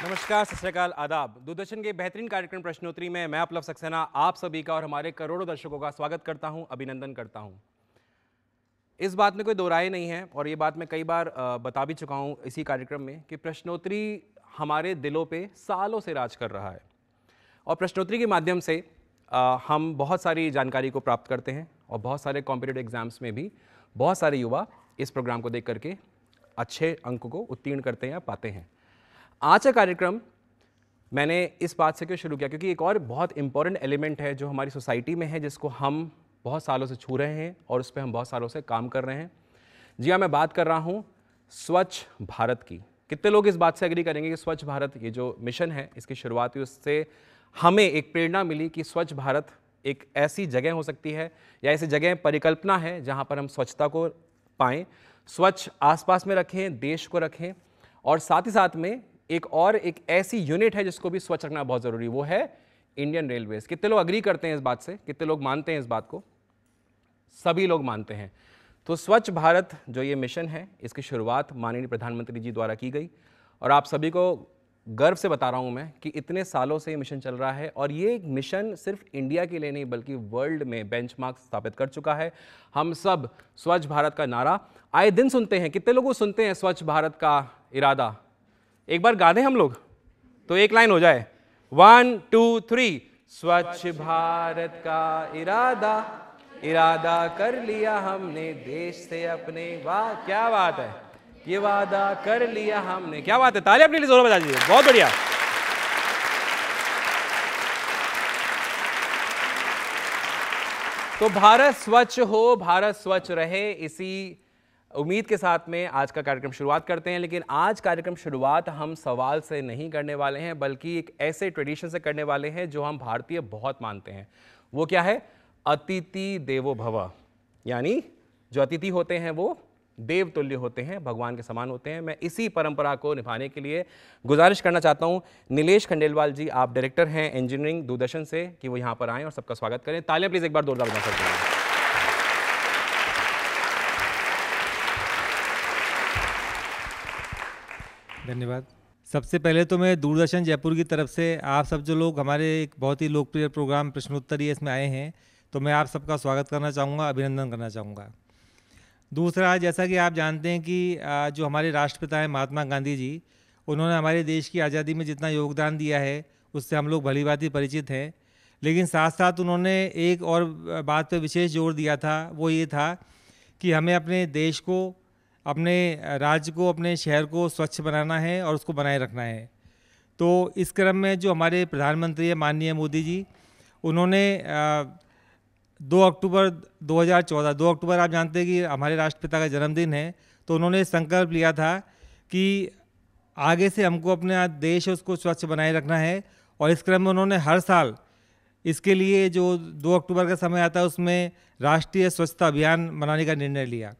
नमस्कार, सत श्री अकाल, आदाब। दूरदर्शन के बेहतरीन कार्यक्रम प्रश्नोत्तरी में मैं उपलब्ध सक्सेना आप सभी का और हमारे करोड़ों दर्शकों का स्वागत करता हूं, अभिनंदन करता हूं। इस बात में कोई दो राय नहीं है और ये बात मैं कई बार बता भी चुका हूं इसी कार्यक्रम में कि प्रश्नोत्तरी हमारे दिलों पे सालों से राज कर रहा है और प्रश्नोत्तरी के माध्यम से हम बहुत सारी जानकारी को प्राप्त करते हैं और बहुत सारे कॉम्पिटिटिव एग्जाम्स में भी बहुत सारे युवा इस प्रोग्राम को देख करके अच्छे अंक को उत्तीर्ण करते हैं या पाते हैं। आज का कार्यक्रम मैंने इस बात से क्यों शुरू किया, क्योंकि एक और बहुत इंपॉर्टेंट एलिमेंट है जो हमारी सोसाइटी में है, जिसको हम बहुत सालों से छू रहे हैं और उस पर हम बहुत सालों से काम कर रहे हैं। जी हाँ, मैं बात कर रहा हूँ स्वच्छ भारत की। कितने लोग इस बात से एग्री करेंगे कि स्वच्छ भारत ये जो मिशन है, इसकी शुरुआत हुई, उससे हमें एक प्रेरणा मिली कि स्वच्छ भारत एक ऐसी जगह हो सकती है या ऐसी जगह परिकल्पना है जहाँ पर हम स्वच्छता को पाएँ, स्वच्छ आसपास में रखें, देश को रखें और साथ ही साथ में एक ऐसी यूनिट है जिसको भी स्वच्छ रखना बहुत ज़रूरी, वो है इंडियन रेलवेज। कितने लोग अग्री करते हैं इस बात से? कितने लोग मानते हैं इस बात को? सभी लोग मानते हैं। तो स्वच्छ भारत जो ये मिशन है, इसकी शुरुआत माननीय प्रधानमंत्री जी द्वारा की गई और आप सभी को गर्व से बता रहा हूँ मैं कि इतने सालों से ये मिशन चल रहा है और ये मिशन सिर्फ इंडिया के लिए नहीं बल्कि वर्ल्ड में बेंचमार्क स्थापित कर चुका है। हम सब स्वच्छ भारत का नारा आए दिन सुनते हैं। कितने लोग सुनते हैं स्वच्छ भारत का इरादा? एक बार गा दें हम लोग तो एक लाइन हो जाए, 1 2 3। स्वच्छ भारत का इरादा, इरादा कर लिया हमने देश से अपने। वाह क्या बात है, ये वादा कर लिया हमने। क्या बात है, ताली अपने लिए जोर बजा दीजिए, बहुत बढ़िया। तो भारत स्वच्छ हो, भारत स्वच्छ रहे, इसी उम्मीद के साथ में आज का कार्यक्रम शुरुआत करते हैं। लेकिन आज कार्यक्रम शुरुआत हम सवाल से नहीं करने वाले हैं बल्कि एक ऐसे ट्रेडिशन से करने वाले हैं जो हम भारतीय बहुत मानते हैं। वो क्या है? अतिथि देवो भव, यानी जो अतिथि होते हैं वो देव तुल्य होते हैं, भगवान के समान होते हैं। मैं इसी परंपरा को निभाने के लिए गुजारिश करना चाहता हूं नीलेश खंडेलवाल जी, आप डायरेक्टर हैं इंजीनियरिंग दूरदर्शन से, कि वो यहां पर आएँ और सबका स्वागत करें। तालियां प्लीज एक बार जोरदार बजा सकते हैं। धन्यवाद। सबसे पहले तो मैं दूरदर्शन जयपुर की तरफ से आप सब जो लोग हमारे एक बहुत ही लोकप्रिय प्रोग्राम प्रश्नोत्तरी इसमें आए हैं, तो मैं आप सबका स्वागत करना चाहूँगा, अभिनंदन करना चाहूँगा। दूसरा, जैसा कि आप जानते हैं कि जो हमारे राष्ट्रपिता हैं महात्मा गांधी जी, उन्होंने हमारे देश की आज़ादी में जितना योगदान दिया है उससे हम लोग भलीभांति परिचित हैं। लेकिन साथ साथ उन्होंने एक और बात पर विशेष जोर दिया था, वो ये था कि हमें अपने देश को, अपने राज्य को, अपने शहर को स्वच्छ बनाना है और उसको बनाए रखना है। तो इस क्रम में जो हमारे प्रधानमंत्री हैं माननीय मोदी जी, उन्होंने 2 अक्टूबर 2014, 2 अक्टूबर आप जानते हैं कि हमारे राष्ट्रपिता का जन्मदिन है, तो उन्होंने संकल्प लिया था कि आगे से हमको अपना देश उसको स्वच्छ बनाए रखना है। और इस क्रम में उन्होंने हर साल इसके लिए जो 2 अक्टूबर का समय आता है उसमें राष्ट्रीय स्वच्छता अभियान मनाने का निर्णय लिया।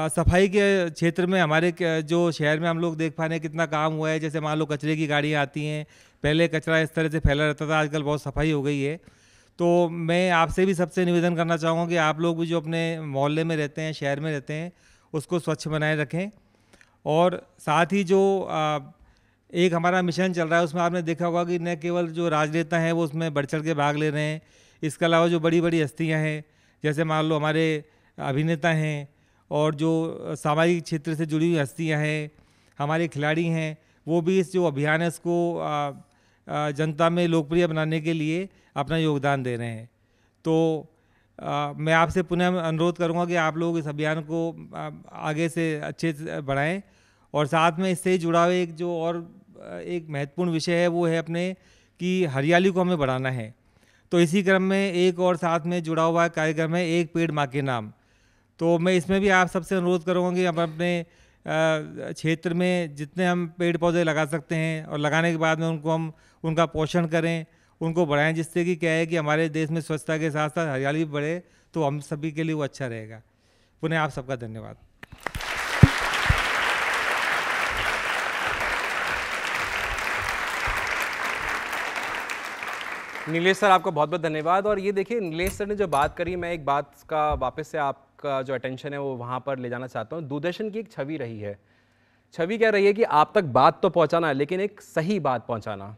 सफाई के क्षेत्र में हमारे जो शहर में हम लोग देख पा रहे हैं कितना काम हुआ है। जैसे मान लो कचरे की गाड़ियाँ आती हैं, पहले कचरा इस तरह से फैला रहता था, आजकल बहुत सफाई हो गई है। तो मैं आपसे भी सबसे निवेदन करना चाहूँगा कि आप लोग भी जो अपने मोहल्ले में रहते हैं, शहर में रहते हैं, उसको स्वच्छ बनाए रखें। और साथ ही जो एक हमारा मिशन चल रहा है उसमें आपने देखा होगा कि न केवल जो राजनेता हैं वो उसमें बढ़ चढ़ के भाग ले रहे हैं, इसके अलावा जो बड़ी बड़ी हस्तियाँ हैं, जैसे मान लो हमारे अभिनेता हैं और जो सामाजिक क्षेत्र से जुड़ी हुई हस्तियाँ हैं, हमारे खिलाड़ी हैं, वो भी इस जो अभियान है इसको जनता में लोकप्रिय बनाने के लिए अपना योगदान दे रहे हैं। तो मैं आपसे पुनः अनुरोध करूंगा कि आप लोग इस अभियान को आगे से अच्छे से बढ़ाएं। और साथ में इससे जुड़ा हुआ एक जो और एक महत्वपूर्ण विषय है वो है अपने कि हरियाली को हमें बढ़ाना है। तो इसी क्रम में एक और साथ में जुड़ा हुआ कार्यक्रम है एक पेड़ माँ के नाम। तो मैं इसमें भी आप सबसे अनुरोध करूँगा कि हम अपने क्षेत्र में जितने हम पेड़ पौधे लगा सकते हैं और लगाने के बाद में उनको हम उनका पोषण करें, उनको बढ़ाएं, जिससे कि क्या है कि हमारे देश में स्वच्छता के साथ साथ हरियाली भी बढ़े, तो हम सभी के लिए वो अच्छा रहेगा। पुनः आप सबका धन्यवाद। नीलेश सर, आपका बहुत बहुत धन्यवाद। और ये देखिए, नीलेश सर ने जो बात करी, मैं एक बात का वापस से आपका जो अटेंशन है वो वहाँ पर ले जाना चाहता हूँ। दूरदर्शन की एक छवि रही है छवि कह रही है कि आप तक बात तो पहुंचाना है, लेकिन एक सही बात पहुंचाना,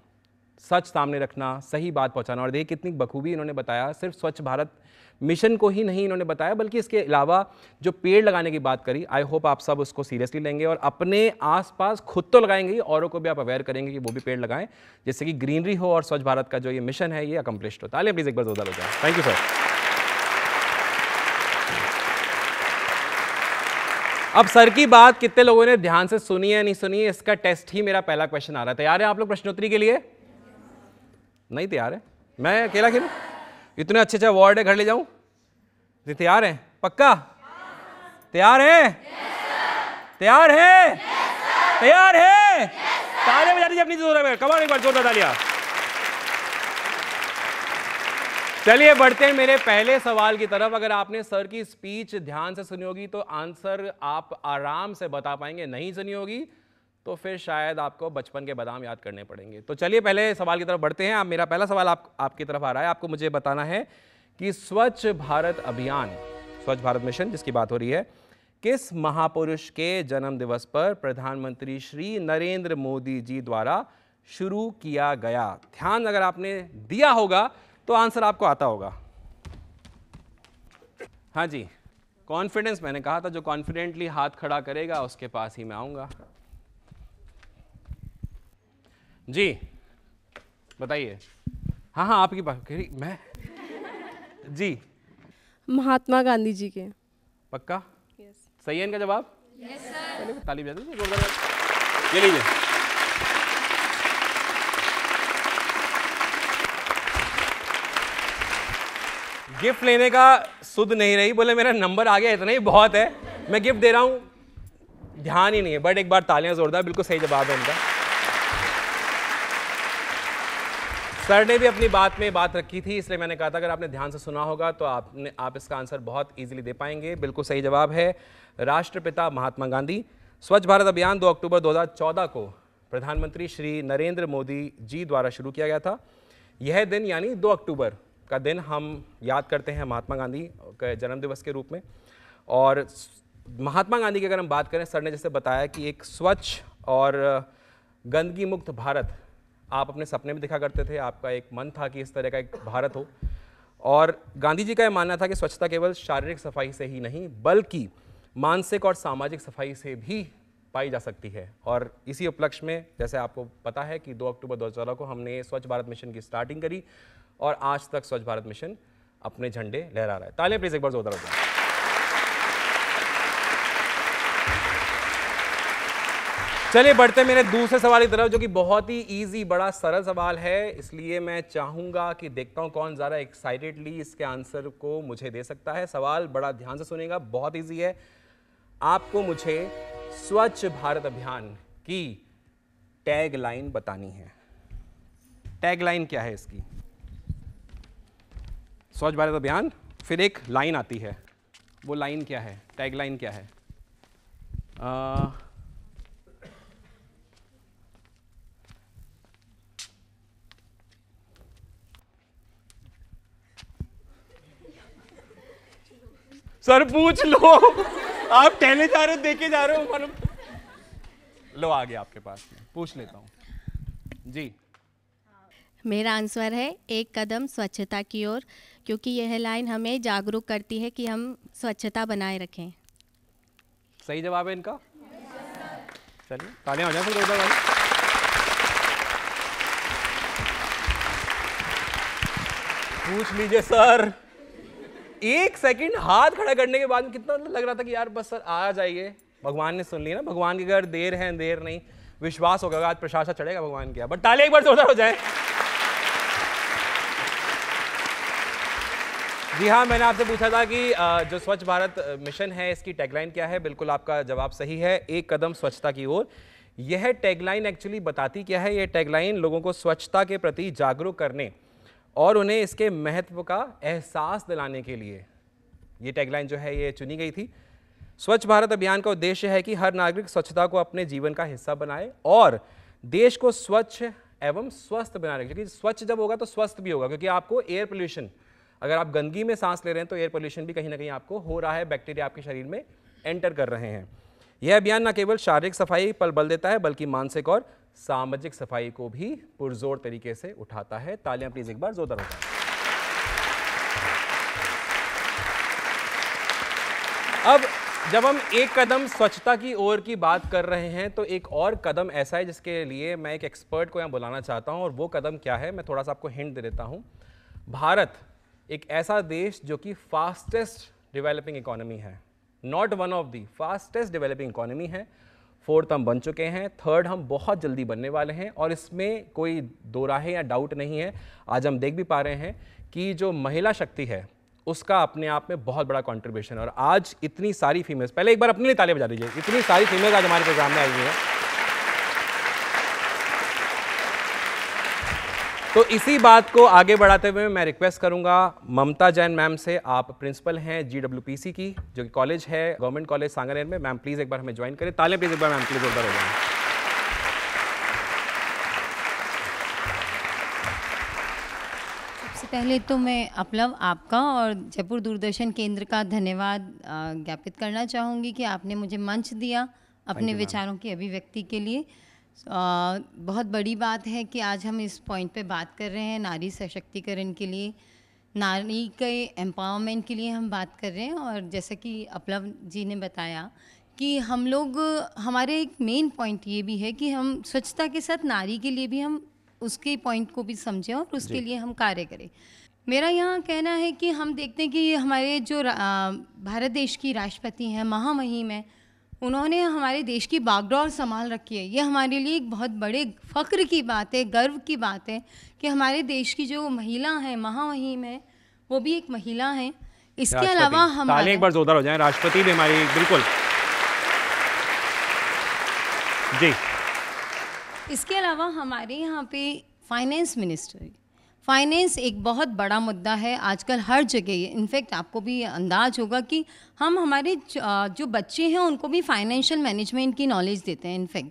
सच सामने रखना, सही बात पहुंचाना। और देखिए कितनी बखूबी इन्होंने बताया, सिर्फ स्वच्छ भारत मिशन को ही नहीं इन्होंने बताया, बल्कि इसके अलावा जो पेड़ लगाने की बात करी, आई होप आप सब उसको सीरियसली लेंगे और अपने आसपास खुद तो लगाएंगे, औरों को भी आप अवेयर करेंगे कि वो भी पेड़ लगाएं, जिससे कि ग्रीनरी हो और स्वच्छ भारत का जो ये मिशन है ये अकम्प्लिश्ड हो। तालियां प्लीज एक बार जोरदार हो जाए। Thank you sir. अब सर की बात कितने लोगों ने ध्यान से सुनी है नहीं सुनी है, इसका टेस्ट ही मेरा पहला क्वेश्चन आ रहा है। तैयार है आप लोग प्रश्नोत्तरी के लिए? नहीं तैयार है? मैं अकेला खेलूं? इतने अच्छे अच्छे अवार्ड है, घर ले जाऊं? तैयार है? पक्का? तैयार है? तैयार है? तैयार है? तालियां बजा दीजिए अपनी जोर में, कमाल, एक बार जोरदार तालियां। चलिए बढ़ते हैं मेरे पहले सवाल की तरफ। अगर आपने सर की स्पीच ध्यान से सुनी होगी तो आंसर आप आराम से बता पाएंगे, नहीं सुनी होगी तो फिर शायद आपको बचपन के बादाम याद करने पड़ेंगे। तो चलिए पहले सवाल की तरफ बढ़ते हैं। अब मेरा पहला सवाल आपकी तरफ आ रहा है। आपको मुझे बताना है कि स्वच्छ भारत अभियान, स्वच्छ भारत मिशन जिसकी बात हो रही है, किस महापुरुष के जन्म दिवस पर प्रधानमंत्री श्री नरेंद्र मोदी जी द्वारा शुरू किया गया? ध्यान अगर आपने दिया होगा तो आंसर आपको आता होगा। हाँ जी, कॉन्फिडेंस, मैंने कहा था जो कॉन्फिडेंटली हाथ खड़ा करेगा उसके पास ही मैं आऊंगा। जी बताइए। हाँ हाँ आपकी बात, मैं जी महात्मा गांधी जी के। पक्का? यस। सही है इनका जवाब? Yes sir. चलिए ताली बजा दीजिए जोरदार। ये लीजिए। गिफ्ट लेने का सुध नहीं रही, बोले मेरा नंबर आ गया, इतना ही बहुत है, मैं गिफ्ट दे रहा हूं, ध्यान ही नहीं है। बट एक बार तालियां जोरदार, बिल्कुल सही जवाब है इनका। सर ने भी अपनी बात में बात रखी थी, इसलिए मैंने कहा था अगर आपने ध्यान से सुना होगा तो आप इसका आंसर बहुत इजीली दे पाएंगे। बिल्कुल सही जवाब है राष्ट्रपिता महात्मा गांधी। स्वच्छ भारत अभियान 2 अक्टूबर 2014 को प्रधानमंत्री श्री नरेंद्र मोदी जी द्वारा शुरू किया गया था। यह दिन यानी 2 अक्टूबर का दिन हम याद करते हैं महात्मा गांधी के जन्म दिवस के रूप में। और महात्मा गांधी की अगर हम बात करें, सर ने जैसे बताया कि एक स्वच्छ और गंदगी मुक्त भारत आप अपने सपने में दिखा करते थे, आपका एक मन था कि इस तरह का एक भारत हो। और गांधी जी का यह मानना था कि स्वच्छता केवल शारीरिक सफाई से ही नहीं बल्कि मानसिक और सामाजिक सफाई से भी पाई जा सकती है। और इसी उपलक्ष्य में जैसे आपको पता है कि 2 अक्टूबर 2014 को हमने स्वच्छ भारत मिशन की स्टार्टिंग करी और आज तक स्वच्छ भारत मिशन अपने झंडे लहरा रहा है। तालियां प्लीज एक बार जोरदार हो जाए। चलिए बढ़ते मेरे दूसरे सवाल की तरफ, जो कि बहुत ही इजी, बड़ा सरल सवाल है, इसलिए मैं चाहूंगा कि देखता हूं कौन ज़्यादा एक्साइटेडली इसके आंसर को मुझे दे सकता है। सवाल बड़ा ध्यान से सुनेगा, बहुत इजी है। आपको मुझे स्वच्छ भारत अभियान की टैग लाइन बतानी है। टैग लाइन क्या है इसकी? स्वच्छ भारत अभियान, फिर एक लाइन आती है, वो लाइन क्या है? टैग लाइन क्या है? सर पूछ लो, आप कहने जा रहे हो, देखे जा रहे हो, लो आ गया आपके पास में, पूछ लेता हूं जी। मेरा आंसर है एक कदम स्वच्छता की ओर, क्योंकि यह लाइन हमें जागरूक करती है कि हम स्वच्छता बनाए रखें। सही जवाब है इनका? चलिए तालियां हो जाए फिर वाली। पूछ लीजिए सर। 1 सेकंड हाथ खड़ा करने के बाद कितना लग रहा था कि यार बस सर आ जाइए, भगवान ने सुन ली ना। भगवान की अगर देर है देर नहीं, विश्वास होगा आज प्रशंसा चढ़ेगा भगवान की। बट ताली एक बार जोरदार हो जाए। जी हाँ, मैंने आपसे पूछा था कि जो स्वच्छ भारत मिशन है इसकी टैगलाइन क्या है। बिल्कुल आपका जवाब सही है, एक कदम स्वच्छता की ओर। यह टैगलाइन एक्चुअली बताती क्या है? यह टैगलाइन लोगों को स्वच्छता के प्रति जागरूक करने और उन्हें इसके महत्व का एहसास दिलाने के लिए ये टैगलाइन जो है ये चुनी गई थी। स्वच्छ भारत अभियान का उद्देश्य है कि हर नागरिक स्वच्छता को अपने जीवन का हिस्सा बनाए और देश को स्वच्छ एवं स्वस्थ बनाए रखे। क्योंकि स्वच्छ जब होगा तो स्वस्थ भी होगा, क्योंकि आपको एयर पोल्यूशन, अगर आप गंदगी में सांस ले रहे हैं तो एयर पोल्यूशन भी कहीं ना कहीं आपको हो रहा है, बैक्टीरिया आपके शरीर में एंटर कर रहे हैं। यह अभियान न केवल शारीरिक सफाई पर बल देता है बल्कि मानसिक और सामाजिक सफाई को भी पुरजोर तरीके से उठाता है। तालियां प्लीज एक बार जोरदार हो जाए। अब जब हम एक कदम स्वच्छता की ओर की बात कर रहे हैं तो एक और कदम ऐसा है जिसके लिए मैं एक एक्सपर्ट को यहाँ बुलाना चाहता हूँ, और वो कदम क्या है मैं थोड़ा सा आपको हिंट दे देता हूँ। भारत एक ऐसा देश जो कि फास्टेस्ट डेवलपिंग इकोनॉमी है, not one of the fastest developing economy है। 4th हम बन चुके हैं, 3rd हम बहुत जल्दी बनने वाले हैं, और इसमें कोई दो राहे या डाउट नहीं है। आज हम देख भी पा रहे हैं कि जो महिला शक्ति है उसका अपने आप में बहुत बड़ा कंट्रीब्यूशन है। और आज इतनी सारी फीमेल्स, पहले एक बार अपने लिए तालियां बजा दीजिए, इतनी सारी फीमेल्स आज हमारे प्रोग्राम में आई हुई हैं। तो इसी बात को आगे बढ़ाते हुए मैं रिक्वेस्ट करूंगा ममता जैन मैम से, आप प्रिंसिपल हैं GWPC की, जो कि कॉलेज है गवर्नमेंट कॉलेज सांगानेर में। मैम प्लीज एक बार हमें ज्वाइन करें। तालियां प्लीज एक बार मैम के लिए जोरदार हो जाए। पहले तो मैं अपलव आपका और जयपुर दूरदर्शन केंद्र का धन्यवाद ज्ञापित करना चाहूँगी कि आपने मुझे मंच दिया अपने विचारों की अभिव्यक्ति के लिए। बहुत बड़ी बात है कि आज हम इस पॉइंट पे बात कर रहे हैं, नारी सशक्तिकरण के लिए, नारी के एम्पावरमेंट के लिए हम बात कर रहे हैं। और जैसा कि अपलव जी ने बताया कि हम लोग, हमारे एक मेन पॉइंट ये भी है कि हम स्वच्छता के साथ नारी के लिए भी हम उसके पॉइंट को भी समझें और उसके लिए हम कार्य करें। मेरा यहाँ कहना है कि हम देखते हैं कि हमारे जो भारत देश की राष्ट्रपति हैं, महामहिम हैं, उन्होंने हमारे देश की बागडोर संभाल रखी है। ये हमारे लिए एक बहुत बड़े फ़ख्र की बात है, गर्व की बात है कि हमारे देश की जो महिला हैं, महामहिम है, वो भी एक महिला हैं। इसके अलावा हमारे एक बार जोरदार हो जाए, राष्ट्रपति भी हमारी, बिल्कुल जी। इसके अलावा हमारे यहाँ पे फाइनेंस मिनिस्टर, फाइनेंस एक बहुत बड़ा मुद्दा है आजकल हर जगह। इनफैक्ट आपको भी अंदाज होगा कि हम हमारे जो बच्चे हैं उनको भी फाइनेंशियल मैनेजमेंट की नॉलेज देते हैं इनफैक्ट।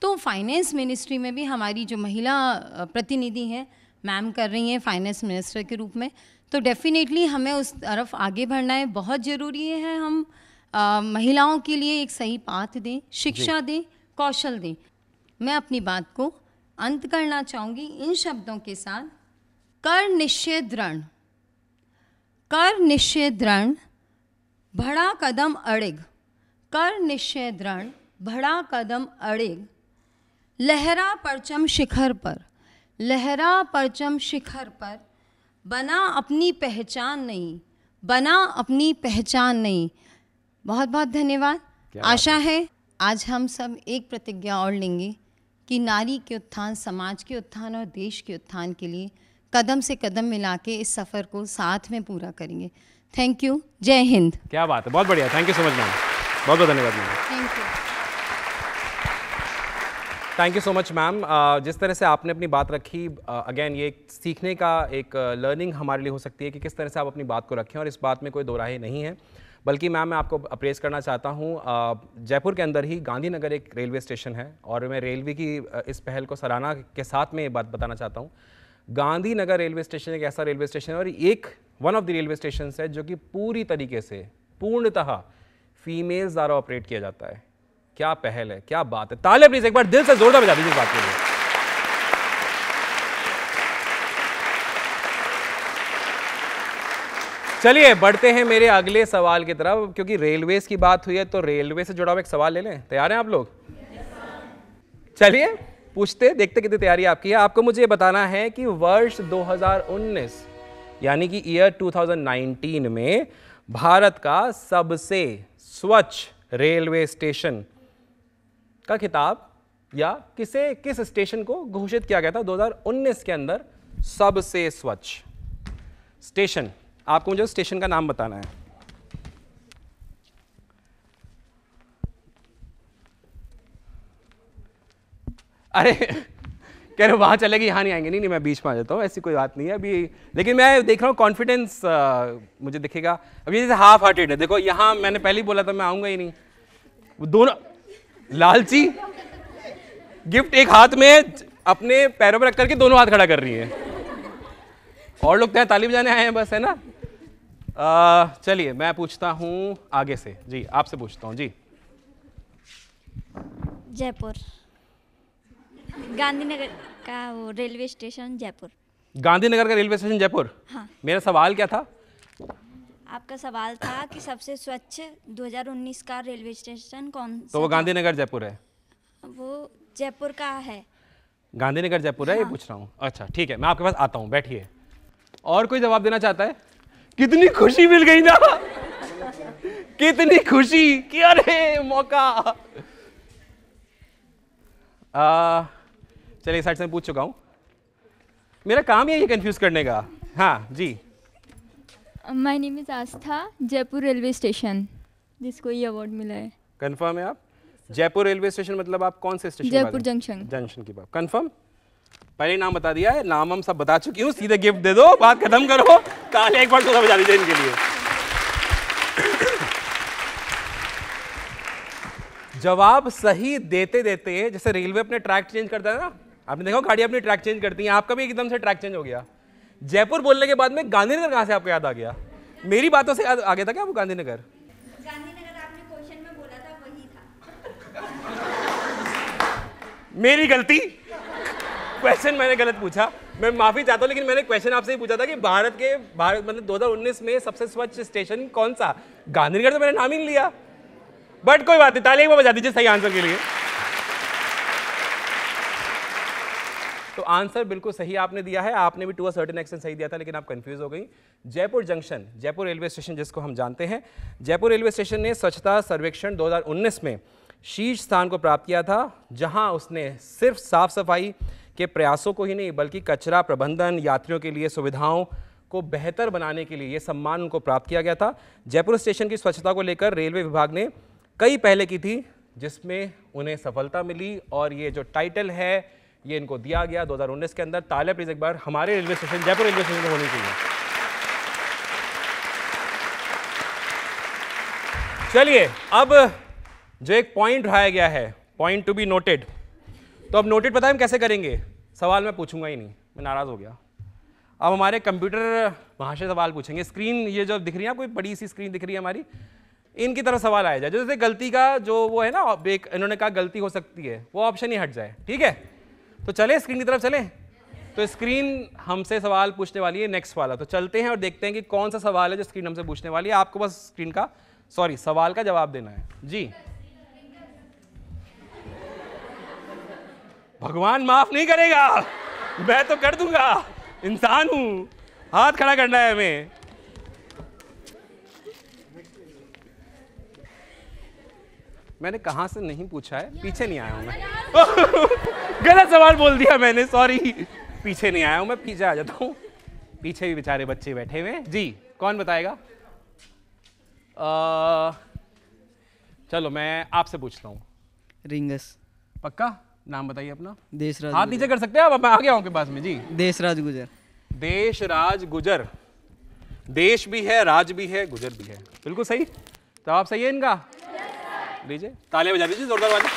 तो फाइनेंस मिनिस्ट्री में भी हमारी जो महिला प्रतिनिधि हैं मैम कर रही हैं फाइनेंस मिनिस्टर के रूप में। तो डेफिनेटली हमें उस तरफ आगे बढ़ना है, बहुत ज़रूरी है हम महिलाओं के लिए एक सही पाथ दें, शिक्षा दें, कौशल दें। मैं अपनी बात को अंत करना चाहूँगी इन शब्दों के साथ, कर निश्चय दृढ़, कर निश्चय दृढ़, बढ़ा कदम अड़िग, कर निश्चय दृढ़, बढ़ा कदम अड़िग, लहरा परचम शिखर पर, लहरा परचम शिखर पर, बना अपनी पहचान नहीं, बना अपनी पहचान नहीं। बहुत बहुत धन्यवाद। आशा है आज हम सब एक प्रतिज्ञा और लेंगे कि नारी के उत्थान, समाज के उत्थान और देश के उत्थान के लिए कदम से कदम मिला के इस सफ़र को साथ में पूरा करेंगे। Thank you. जय हिंद। क्या बात है, बहुत बढ़िया, thank you so much ma'am, बहुत बहुत धन्यवाद ma'am. Thank you. Thank you so much ma'am. जिस तरह से आपने अपनी बात रखी, अगेन ये एक सीखने का एक लर्निंग हमारे लिए हो सकती है कि किस तरह से आप अपनी बात को रखें, और इस बात में कोई दो राहे नहीं है। बल्कि मैम मैं आपको अप्रेस करना चाहता हूँ, जयपुर के अंदर ही गांधीनगर एक रेलवे स्टेशन है, और मैं रेलवे की इस पहल को सराहना के साथ में ये बात बताना चाहता हूँ। गांधीनगर रेलवे स्टेशन एक ऐसा रेलवे स्टेशन है, और एक one of the railway station है जो कि पूरी तरीके से पूर्णतः फीमेल्स द्वारा ऑपरेट किया जाता है। क्या पहल है, क्या बात है। तालियां प्लीज एक बार दिल से जोरदार बजा दीजिए इस बात के लिए। चलिए बढ़ते हैं मेरे अगले सवाल की तरफ, क्योंकि रेलवेज की बात हुई है तो रेलवे से जुड़ा हुआ एक सवाल ले लें। तैयार हैं आप लोग? चलिए पूछते, देखते कितनी तैयारी आपकी है। आपको मुझे बताना है कि वर्ष 2019 यानी कि ईयर 2019 में भारत का सबसे स्वच्छ रेलवे स्टेशन का खिताब या किस स्टेशन को घोषित किया गया था 2019 के अंदर सबसे स्वच्छ स्टेशन? आपको मुझे स्टेशन का नाम बताना है। अरे कह रहे वहां चलेगी, यहाँ नहीं आएंगे। नहीं, मैं बीच में आ जाता हूँ, ऐसी कोई बात नहीं है अभी। लेकिन मैं देख रहा हूँ कॉन्फिडेंस मुझे दिखेगा अभी, जैसे हाफ हार्टेड है। देखो यहाँ मैंने पहले ही बोला था मैं आऊंगा ही नहीं। वो दोनों लालची गिफ्ट एक हाथ में अपने पैरों पर रख करके दोनों हाथ खड़ा कर रही है, और लोग तो ताली बजाने आए हैं बस, है ना। चलिए मैं पूछता हूँ आगे से। जी आपसे पूछता हूँ जी। जयपुर। गांधीनगर का वो रेलवे स्टेशन जयपुर। गांधीनगर का रेलवे स्टेशन जयपुर। हाँ। मेरा सवाल क्या था? आपका सवाल था कि सबसे स्वच्छ 2019 का रेलवे स्टेशन कौन सा तो वो था? गांधीनगर जयपुर है। वो जयपुर का है। गांधीनगर जयपुर है, ये पूछ रहा हूँ। अच्छा ठीक है, मैं आपके पास आता हूँ, बैठिए। और कोई जवाब देना चाहता है? कितनी खुशी मिल गई ना, कितनी खुशी कि अरे मौका। चलिए इस साइड से मैं पूछ चुका हूँ, मेरा काम ही है ये कंफ्यूज करने का। हाँ जी। My name is Aastha, Jaipur railway station जिसको ये अवार्ड मिला है। कंफर्म है आप? जयपुर रेलवे स्टेशन मतलब आप कौन से स्टेशन? जयपुर जंक्शन। जंक्शन की बात कंफर्म? पहले नाम बता दिया है, नाम हम सब बता चुकी हूँ, सीधे गिफ्ट दे दो, बात खत्म करो। ताले एक बार तो बजा दीजिए इनके लिए। जवाब सही देते देते जैसे रेलवे अपने ट्रैक चेंज करता है ना, आपने देखा गाड़ी अपनी ट्रैक चेंज करती है, आपका भी एकदम से ट्रैक चेंज हो गया। जयपुर बोलने के बाद में गांधीनगर कहाँ से आपको याद आ गया? मेरी बातों से याद आ गया था क्या वो गांधीनगर? गांधीनगर आपने क्वेश्चन में बोला था वही था। मेरी गलती, क्वेश्चन मैंने गलत पूछा, मैं माफी चाहता हूँ, लेकिन मैंने क्वेश्चन आपसे ही पूछा था कि भारत मतलब 2019 में सबसे स्वच्छ स्टेशन कौन सा? गांधीनगर तो मैंने नाम ही नहीं लिया, बट कोई बात नहीं, ताली एक बार बजा दीजिए सही आंसर के लिए। तो आंसर बिल्कुल सही आपने दिया है, आपने भी टू अ सर्टेन एक्सटेंट सही दिया था, लेकिन आप कंफ्यूज हो गई। Jaipur junction, Jaipur railway station जिसको हम जानते हैं, जयपुर रेलवे स्टेशन ने स्वच्छता सर्वेक्षण 2019 में शीर्ष स्थान को प्राप्त किया था, जहां उसने सिर्फ साफ सफाई के प्रयासों को ही नहीं बल्कि कचरा प्रबंधन, यात्रियों के लिए सुविधाओं को बेहतर बनाने के लिए ये सम्मान उनको प्राप्त किया गया था। जयपुर स्टेशन की स्वच्छता को लेकर रेलवे विभाग ने कई पहले की थी जिसमें उन्हें सफलता मिली, और ये जो टाइटल है ये इनको दिया गया 2019 के अंदर। तालियां प्लीज एक बार हमारे railway station, Jaipur railway station में होनी चाहिए। चलिए अब जो एक पॉइंट उठाया गया है, पॉइंट टू बी नोटेड, तो अब नोटेड पता है हम कैसे करेंगे? सवाल मैं पूछूंगा ही नहीं, मैं नाराज हो गया। अब हमारे कंप्यूटर महाशय सवाल पूछेंगे। स्क्रीन ये जो दिख रही है आपको, एक बड़ी सी स्क्रीन दिख रही है हमारी, इनकी तरफ सवाल आया जाए। जैसे गलती का जो वो है ना, एक इन्होंने कहा गलती हो सकती है, वो ऑप्शन ही हट जाए, ठीक है? तो चले स्क्रीन की तरफ चले। तो स्क्रीन हमसे सवाल पूछने वाली है नेक्स्ट वाला, तो चलते हैं और देखते हैं कि कौन सा सवाल है जो स्क्रीन हमसे पूछने वाली है। आपको बस स्क्रीन का सवाल का जवाब देना है जी। भगवान माफ नहीं करेगा, मैं तो कर दूंगा, इंसान हूं, हाथ खड़ा करना है हमें। मैंने कहां से नहीं पूछा है, पीछे नहीं आया हूं मैं। गलत सवाल बोल दिया मैंने, सॉरी। पीछे नहीं आया हूं मैं, पीछे आ जाता हूं। पीछे भी बेचारे बच्चे बैठे हुए हैं जी। कौन बताएगा? चलो मैं आपसे पूछता हूं। रिंगस। पक्का? नाम बताइए अपना। देशराज। हाथ नीचे कर सकते हैं आप? मैं आ गया हूं आपके पास में जी। देशराज गुजर। देशराज गुजर। देश भी है, राज भी है, गुजर भी है, बिल्कुल सही। तो आप सही है इनका? लीजिए तालियां बजा दीजिए जोरदार वाली।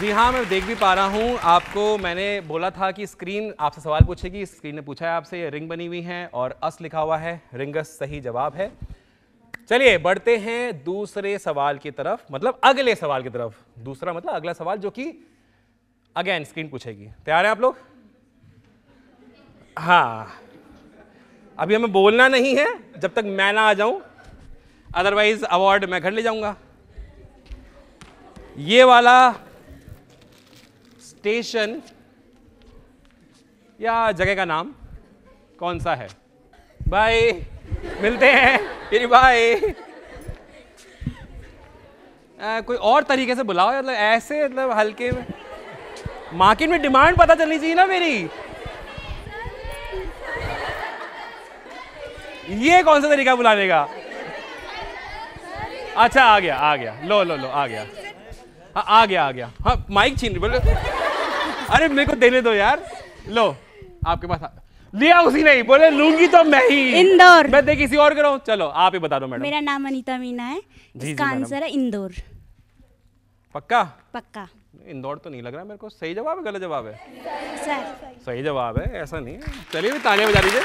जी हाँ, मैं देख भी पा रहा हूँ आपको। मैंने बोला था कि स्क्रीन आपसे सवाल पूछेगी, स्क्रीन ने पूछा है आपसे, ये रिंग बनी हुई है और अस लिखा हुआ है, रिंगस सही जवाब है। चलिए बढ़ते हैं दूसरे सवाल की तरफ, मतलब अगले सवाल की तरफ। दूसरा मतलब अगला सवाल जो कि अगेन स्क्रीन पूछेगी। तैयार हैं आप लोग? हाँ, अभी हमें बोलना नहीं है जब तक मैं ना आ जाऊं, अदरवाइज अवार्ड मैं घर ले जाऊंगा। ये वाला स्टेशन या जगह का नाम कौन सा है? बाय, मिलते हैं फिर, बाय। कोई और तरीके से बुलाओ, मतलब ऐसे, मतलब हल्के में। मार्केट में डिमांड पता चलनी चाहिए ना मेरी। ये कौन सा तरीका बुलाने का? अच्छा आ गया, आ गया, लो लो लो, आ गया। हाँ आ गया, आ गया। हाँ माइक छीन बोले, अरे मेरे को देने दो यार। लो आपके पास लिया, उसी नहीं बोले लूंगी तो मैं ही। इंदौर। मैं दे किसी और का हूँ। चलो आप ही बता दो मैडम। मेरा नाम अनीता मीना है, इसका आंसर है इंदौर। पक्का? पक्का। इंदौर तो नहीं लग रहा मेरे को। सही जवाब है गलत जवाब है? सर सही जवाब है, ऐसा नहीं है। चलिए भी तालियां बजा दीजिए।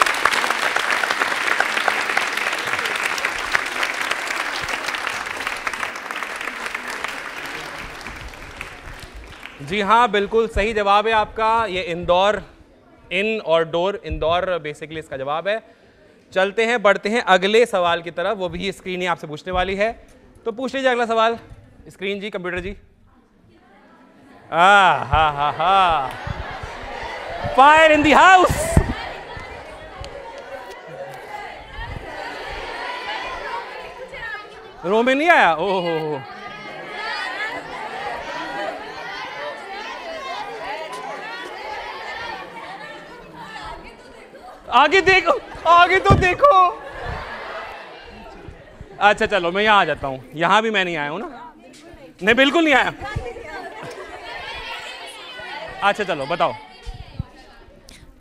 जी हाँ, बिल्कुल सही जवाब है आपका। ये इंदौर, इन और डोर, इंदौर बेसिकली इसका जवाब है। चलते हैं, बढ़ते हैं अगले सवाल की तरफ, वो भी स्क्रीन ही आपसे पूछने वाली है। तो पूछ लीजिए अगला सवाल। स्क्रीन जी, कंप्यूटर जी। हा, फायर इन द हाउस। रो में नहीं आया? ओहो, आगे देखो, आगे तो देखो। अच्छा चलो, मैं यहाँ आ जाता हूँ। यहाँ भी मैं नहीं आया हूँ ना? नहीं, बिल्कुल नहीं आया। अच्छा चलो, बताओ।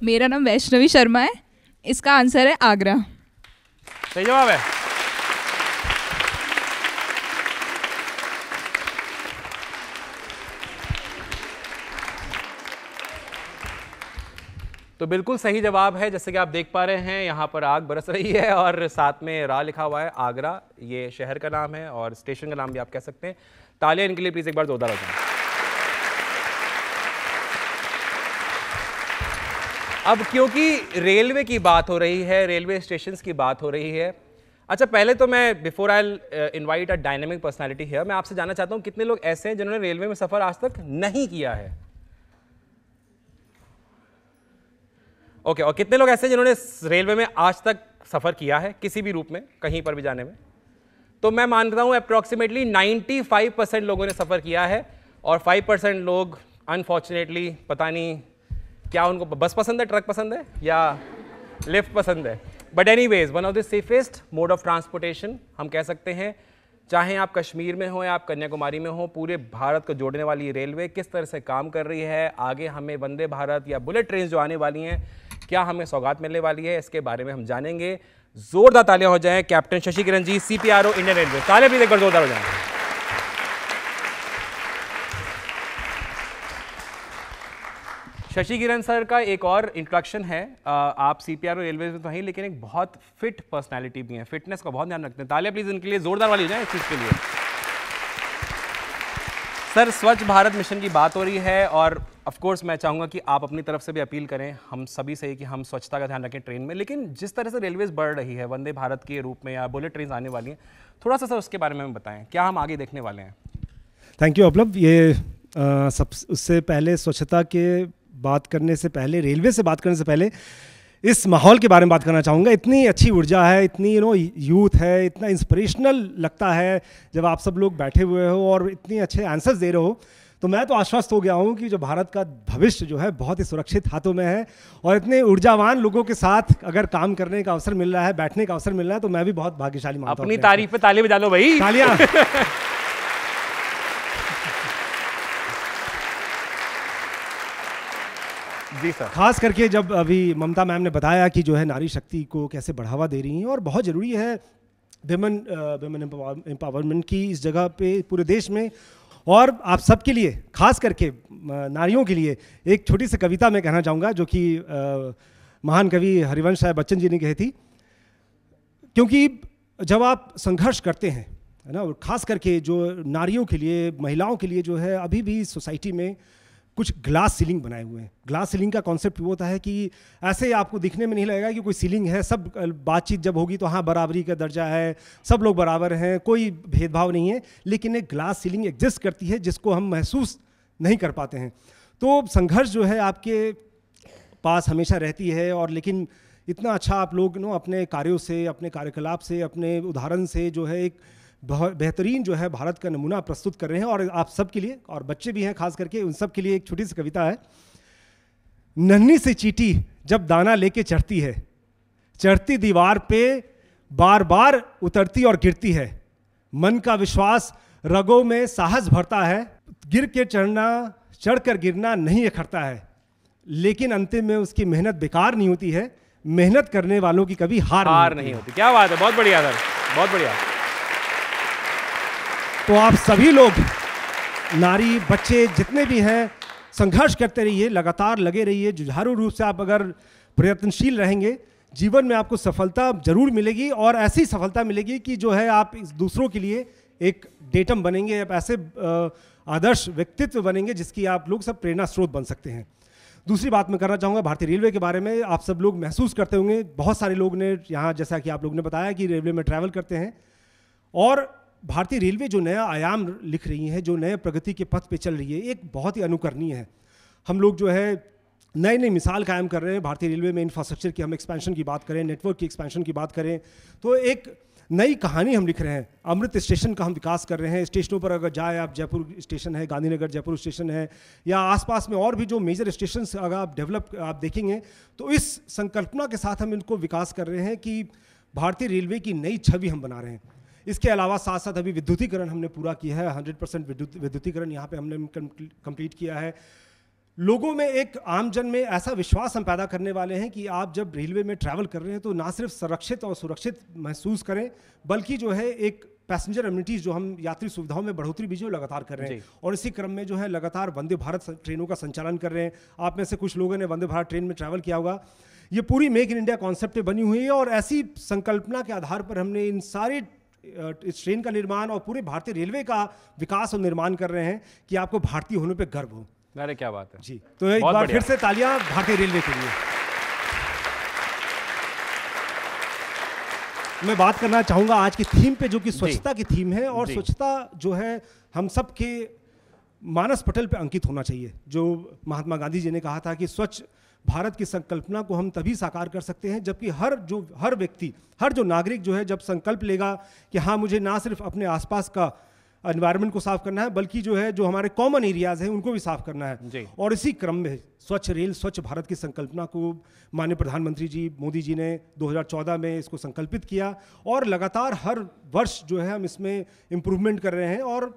मेरा नाम वैष्णवी शर्मा है। इसका आंसर है आगरा। सही जवाब है। तो बिल्कुल सही जवाब है। जैसे कि आप देख पा रहे हैं, यहाँ पर आग बरस रही है और साथ में रा लिखा हुआ है। आगरा ये शहर का नाम है और स्टेशन का नाम भी आप कह सकते हैं। तालियां इनके लिए प्लीज एक बार जोरदार हो जाए। अब क्योंकि रेलवे की बात हो रही है, रेलवे स्टेशन की बात हो रही है। अच्छा, पहले तो मैं before I invite a dynamic personality here, मैं आपसे जानना चाहता हूँ कितने लोग ऐसे हैं जिन्होंने रेलवे में सफर आज तक नहीं किया है? ओके, और कितने लोग ऐसे हैं जिन्होंने रेलवे में आज तक सफर किया है किसी भी रूप में, कहीं पर भी जाने में? तो मैं मानता हूं अप्रोक्सीमेटली 95% लोगों ने सफर किया है और 5% लोग अनफॉर्चुनेटली पता नहीं क्या उनको बस पसंद है, ट्रक पसंद है या लिफ्ट पसंद है। But anyways, one of the safest mode of transportation हम कह सकते हैं। चाहे आप कश्मीर में हो या आप कन्याकुमारी में हो, पूरे भारत को जोड़ने वाली ये रेलवे किस तरह से काम कर रही है। आगे हमें वंदे भारत या बुलेट ट्रेन जो आने वाली हैं, क्या हमें सौगात मिलने वाली है, इसके बारे में हम जानेंगे। जोरदार तालियां हो जाएं captain Shashi Kiran ji, CPRO Indian railway. तालियां भी एक बार जोरदार हो जाएं। शशि किरण सर का एक और इंट्रोडक्शन है। आप CPRO रेलवे में तो हैं, लेकिन एक बहुत फिट पर्सनालिटी भी हैं, फिटनेस का बहुत ध्यान रखते हैं। तालियां प्लीज इनके लिए जोरदार वाली हो जाए इस चीज़ के लिए। सर, स्वच्छ भारत मिशन की बात हो रही है और ऑफ कोर्स मैं चाहूँगा कि आप अपनी तरफ से भी अपील करें हम सभी से कि हम स्वच्छता का ध्यान रखें ट्रेन में। लेकिन जिस तरह से रेलवेज बढ़ रही है, वंदे भारत के रूप में या बुलेट ट्रेन आने वाली हैं, थोड़ा सा सर उसके बारे में बताएं, क्या हम आगे देखने वाले हैं? थैंक यू अपलव। ये उससे पहले स्वच्छता के बात करने से पहले, रेलवे से बात करने से पहले इस माहौल के बारे में बात करना चाहूँगा। इतनी अच्छी ऊर्जा है, इतनी यूथ है, इतना इंस्पिरेशनल लगता है जब आप सब लोग बैठे हुए हो और इतनी अच्छे आंसर्स दे रहे हो। तो मैं तो आश्वस्त हो गया हूँ कि जो भारत का भविष्य जो है बहुत ही सुरक्षित हाथों में है और इतने ऊर्जावान लोगों के साथ अगर काम करने का अवसर मिल रहा है, बैठने का अवसर मिल रहा है, तो मैं भी बहुत भाग्यशाली मानता हूँ। अपनी तारीफ पे ताली बजा लो भाई, तालियां। जी सर। खास करके जब अभी ममता मैम ने बताया कि जो है नारी शक्ति को कैसे बढ़ावा दे रही हैं और बहुत ज़रूरी है विमेन एम्पावरमेंट की इस जगह पे पूरे देश में। और आप सबके लिए, खास करके नारियों के लिए एक छोटी सी कविता मैं कहना चाहूँगा जो कि महान कवि हरिवंश राय बच्चन जी ने कही थी। क्योंकि जब आप संघर्ष करते हैं, है ना, और ख़ास करके जो नारियों के लिए, महिलाओं के लिए जो है अभी भी सोसाइटी में कुछ ग्लास सीलिंग बनाए हुए हैं। ग्लास सीलिंग का कॉन्सेप्ट वो होता है कि ऐसे आपको दिखने में नहीं लगेगा कि कोई सीलिंग है, सब बातचीत जब होगी तो हाँ बराबरी का दर्जा है, सब लोग बराबर हैं, कोई भेदभाव नहीं है, लेकिन एक ग्लास सीलिंग एग्जिस्ट करती है जिसको हम महसूस नहीं कर पाते हैं। तो संघर्ष जो है आपके पास हमेशा रहती है। और लेकिन इतना अच्छा आप लोग अपने कार्यों से, अपने कार्यकलाप से, अपने उदाहरण से जो है एक बहुत बेहतरीन जो है भारत का नमूना प्रस्तुत कर रहे हैं। और आप सब के लिए, और बच्चे भी हैं खास करके, उन सब के लिए एक छोटी सी कविता है। नन्ही सी चींटी जब दाना लेके चढ़ती है, चढ़ती दीवार पे बार बार उतरती और गिरती है, मन का विश्वास रगों में साहस भरता है, गिर के चढ़ना, चढ़कर गिरना नहीं अखरता है, लेकिन अंतिम में उसकी मेहनत बेकार नहीं होती है, मेहनत करने वालों की कभी हार नहीं होती। क्या बात है, बहुत बढ़िया सर, बहुत बढ़िया। तो आप सभी लोग, नारी, बच्चे जितने भी हैं, संघर्ष करते रहिए, लगातार लगे रहिए, जुझारू रूप से आप अगर प्रयत्नशील रहेंगे, जीवन में आपको सफलता जरूर मिलेगी। और ऐसी सफलता मिलेगी कि जो है आप दूसरों के लिए एक डेटम बनेंगे, आप ऐसे आदर्श व्यक्तित्व बनेंगे जिसकी आप लोग सब प्रेरणा स्रोत बन सकते हैं। दूसरी बात मैं करना चाहूँगा भारतीय रेलवे के बारे में। आप सब लोग महसूस करते होंगे, बहुत सारे लोग ने यहाँ, जैसा कि आप लोग ने बताया कि रेलवे में ट्रैवल करते हैं, और भारतीय रेलवे जो नया आयाम लिख रही है, जो नए प्रगति के पथ पे चल रही है, एक बहुत ही अनुकरणीय है। हम लोग जो है नई नई मिसाल कायम कर रहे हैं भारतीय रेलवे में। इंफ्रास्ट्रक्चर की हम एक्सपेंशन की बात करें, नेटवर्क की एक्सपेंशन की बात करें, तो एक नई कहानी हम लिख रहे हैं। अमृत स्टेशन का हम विकास कर रहे हैं। स्टेशनों पर अगर जाए आप, जयपुर स्टेशन है, गांधीनगर जयपुर स्टेशन है, या आसपास में और भी जो मेजर स्टेशन अगर आप डेवलप आप देखेंगे, तो इस संकल्पना के साथ हम इनको विकास कर रहे हैं कि भारतीय रेलवे की नई छवि हम बना रहे हैं। इसके अलावा साथ साथ अभी विद्युतीकरण हमने पूरा किया है, 100% विद्युतीकरण यहाँ पे हमने कंप्लीट किया है। लोगों में, एक आमजन में ऐसा विश्वास हम पैदा करने वाले हैं कि आप जब रेलवे में ट्रैवल कर रहे हैं तो ना सिर्फ संरक्षित और सुरक्षित महसूस करें, बल्कि जो है एक पैसेंजर अम्यूनिटीज़, जो हम यात्री सुविधाओं में बढ़ोतरी भी जो लगातार कर रहे हैं, और इसी क्रम में जो है लगातार वंदे भारत ट्रेनों का संचालन कर रहे हैं। आप में से कुछ लोगों ने वंदे भारत ट्रेन में ट्रैवल किया होगा। ये पूरी मेक इन इंडिया कॉन्सेप्ट पे बनी हुई है, और ऐसी संकल्पना के आधार पर हमने इन सारे इस ट्रेन का निर्माण और पूरे भारतीय रेलवे का विकास और निर्माण कर रहे हैं कि आपको भारतीय होने पे गर्व हो। अरे क्या बात है जी। तो एक बार फिर से तालियां भारतीय रेलवे के लिए। मैं बात करना चाहूँगा आज की थीम पे, जो कि स्वच्छता की थीम है, और स्वच्छता जो है हम सब के मानस पटल पे अंकित होना चाहिए। जो महात्मा गांधी जी ने कहा था कि स्वच्छ भारत की संकल्पना को हम तभी साकार कर सकते हैं जबकि हर व्यक्ति, हर जो नागरिक जो है, जब संकल्प लेगा कि हाँ, मुझे ना सिर्फ अपने आसपास का एनवायरनमेंट को साफ करना है, बल्कि जो है जो हमारे कॉमन एरियाज हैं उनको भी साफ करना है। और इसी क्रम में स्वच्छ रेल, स्वच्छ भारत की संकल्पना को माननीय प्रधानमंत्री जी मोदी जी ने 2014 में इसको संकल्पित किया, और लगातार हर वर्ष जो है हम इसमें इम्प्रूवमेंट कर रहे हैं, और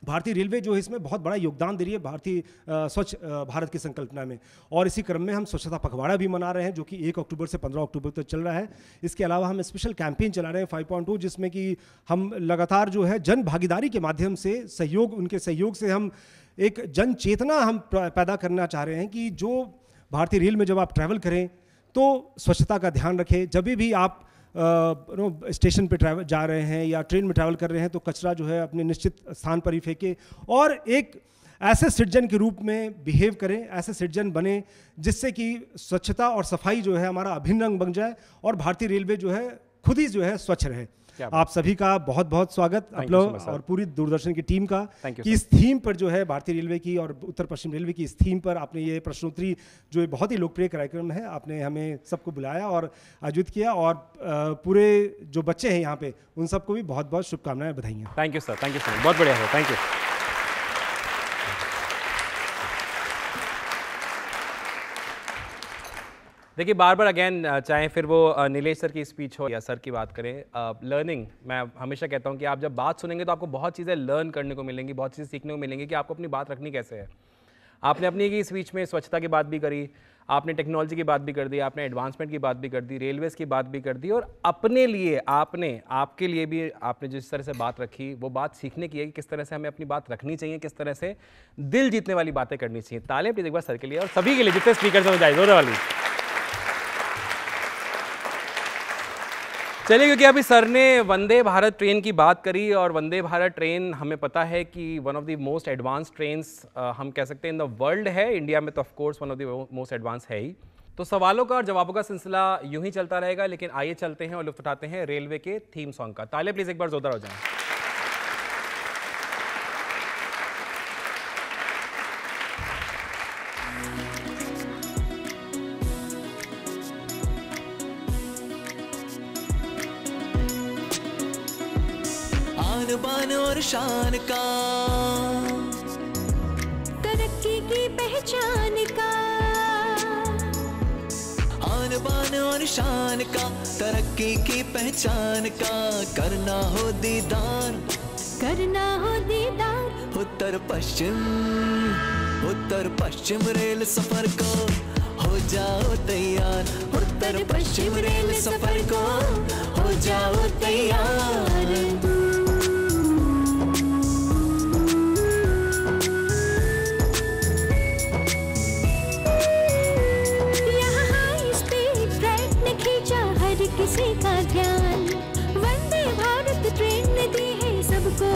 भारतीय रेलवे जो है इसमें बहुत बड़ा योगदान दे रही है भारतीय स्वच्छ भारत की संकल्पना में। और इसी क्रम में हम स्वच्छता पखवाड़ा भी मना रहे हैं, जो कि 1 अक्टूबर से 15 अक्टूबर तक चल रहा है। इसके अलावा हम स्पेशल कैंपेन चला रहे हैं 5.2, जिसमें कि हम लगातार जो है जन भागीदारी के माध्यम से उनके सहयोग से हम एक जन चेतना हम पैदा करना चाह रहे हैं कि जो भारतीय रेल में जब आप ट्रैवल करें तो स्वच्छता का ध्यान रखें। जब भी आप स्टेशन पे ट्रैवल जा रहे हैं या ट्रेन में ट्रैवल कर रहे हैं तो कचरा जो है अपने निश्चित स्थान पर ही फेंके, और एक ऐसे सिटीजन के रूप में बिहेव करें, ऐसे सिटीजन बने जिससे कि स्वच्छता और सफाई जो है हमारा अभिन्न अंग बन जाए, और भारतीय रेलवे जो है खुद ही जो है स्वच्छ रहे। आप सभी का बहुत बहुत स्वागत आप लोग और पूरी दूरदर्शन की टीम का कि इस थीम पर जो है भारतीय रेलवे की और उत्तर पश्चिम रेलवे की इस थीम पर आपने ये प्रश्नोत्तरी, जो बहुत ही लोकप्रिय कार्यक्रम है, आपने हमें सबको बुलाया और आयोजित किया, और पूरे जो बच्चे हैं यहाँ पे उन सबको भी बहुत बहुत शुभकामनाएं, बधाइयाँ। Thank you sir, thank you sir, बहुत बढ़िया सर, थैंक यू। देखिए, बार बार अगेन, चाहे फिर वो नीलेश सर की स्पीच हो या सर की बात करें, लर्निंग, मैं हमेशा कहता हूँ कि आप जब बात सुनेंगे तो आपको बहुत चीज़ें लर्न करने को मिलेंगी, बहुत चीज़ें सीखने को मिलेंगी कि आपको अपनी बात रखनी कैसे है। आपने अपनी की स्पीच में स्वच्छता की बात भी करी, आपने टेक्नोलॉजी की बात भी कर दी, आपने एडवांसमेंट की बात भी कर दी, रेलवेज़ की बात भी कर दी, और अपने लिए आपके लिए भी आपने जिस तरह से बात रखी वो बात सीखने की है कि किस तरह से हमें अपनी बात रखनी चाहिए, किस तरह से दिल जीतने वाली बातें करनी चाहिए। तालियां प्लीज एक बार सर के लिए और सभी के लिए, जितने स्पीकर हो जाए जोर वाली। चलिए, क्योंकि अभी सर ने वंदे भारत ट्रेन की बात करी, और वंदे भारत ट्रेन हमें पता है कि one of the most advance trains हम कह सकते हैं इन द वर्ल्ड है। इंडिया में तो of course one of the most advance है ही। तो सवालों का और जवाबों का सिलसिला यूं ही चलता रहेगा, लेकिन आइए चलते हैं और लुत्फ उठाते हैं रेलवे के थीम सॉन्ग का। तालियां प्लीज एक बार जोरदार हो जाएं। बान और शान का, तरक्की की पहचान का, आन बान और शान का, तरक्की की पहचान का, करना हो दीदार, करना हो दीदार, उत्तर पश्चिम रेल सफर को हो जाओ तैयार, उत्तर पश्चिम रेल सफर को हो जाओ तैयार। किसी का ध्यान, वंदे भारत ट्रेन ने दी है सबको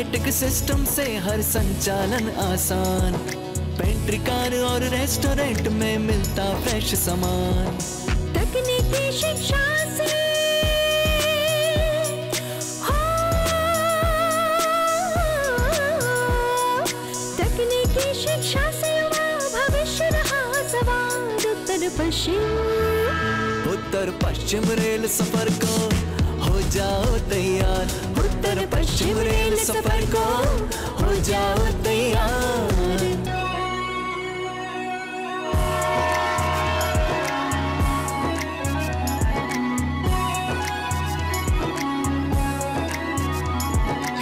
ऑटोमेटिक सिस्टम से हर संचालन आसान। पेंट्री कार और रेस्टोरेंट में मिलता फ्रेश सामान। तकनीकी शिक्षा से तकनीकी शिक्षा से भविष्य रहा सवार। उत्तर पश्चिम रेल सफर को हो जाओ तैयार। उत्तर पश्चिम रेल सफर को हो जाओ तैयार।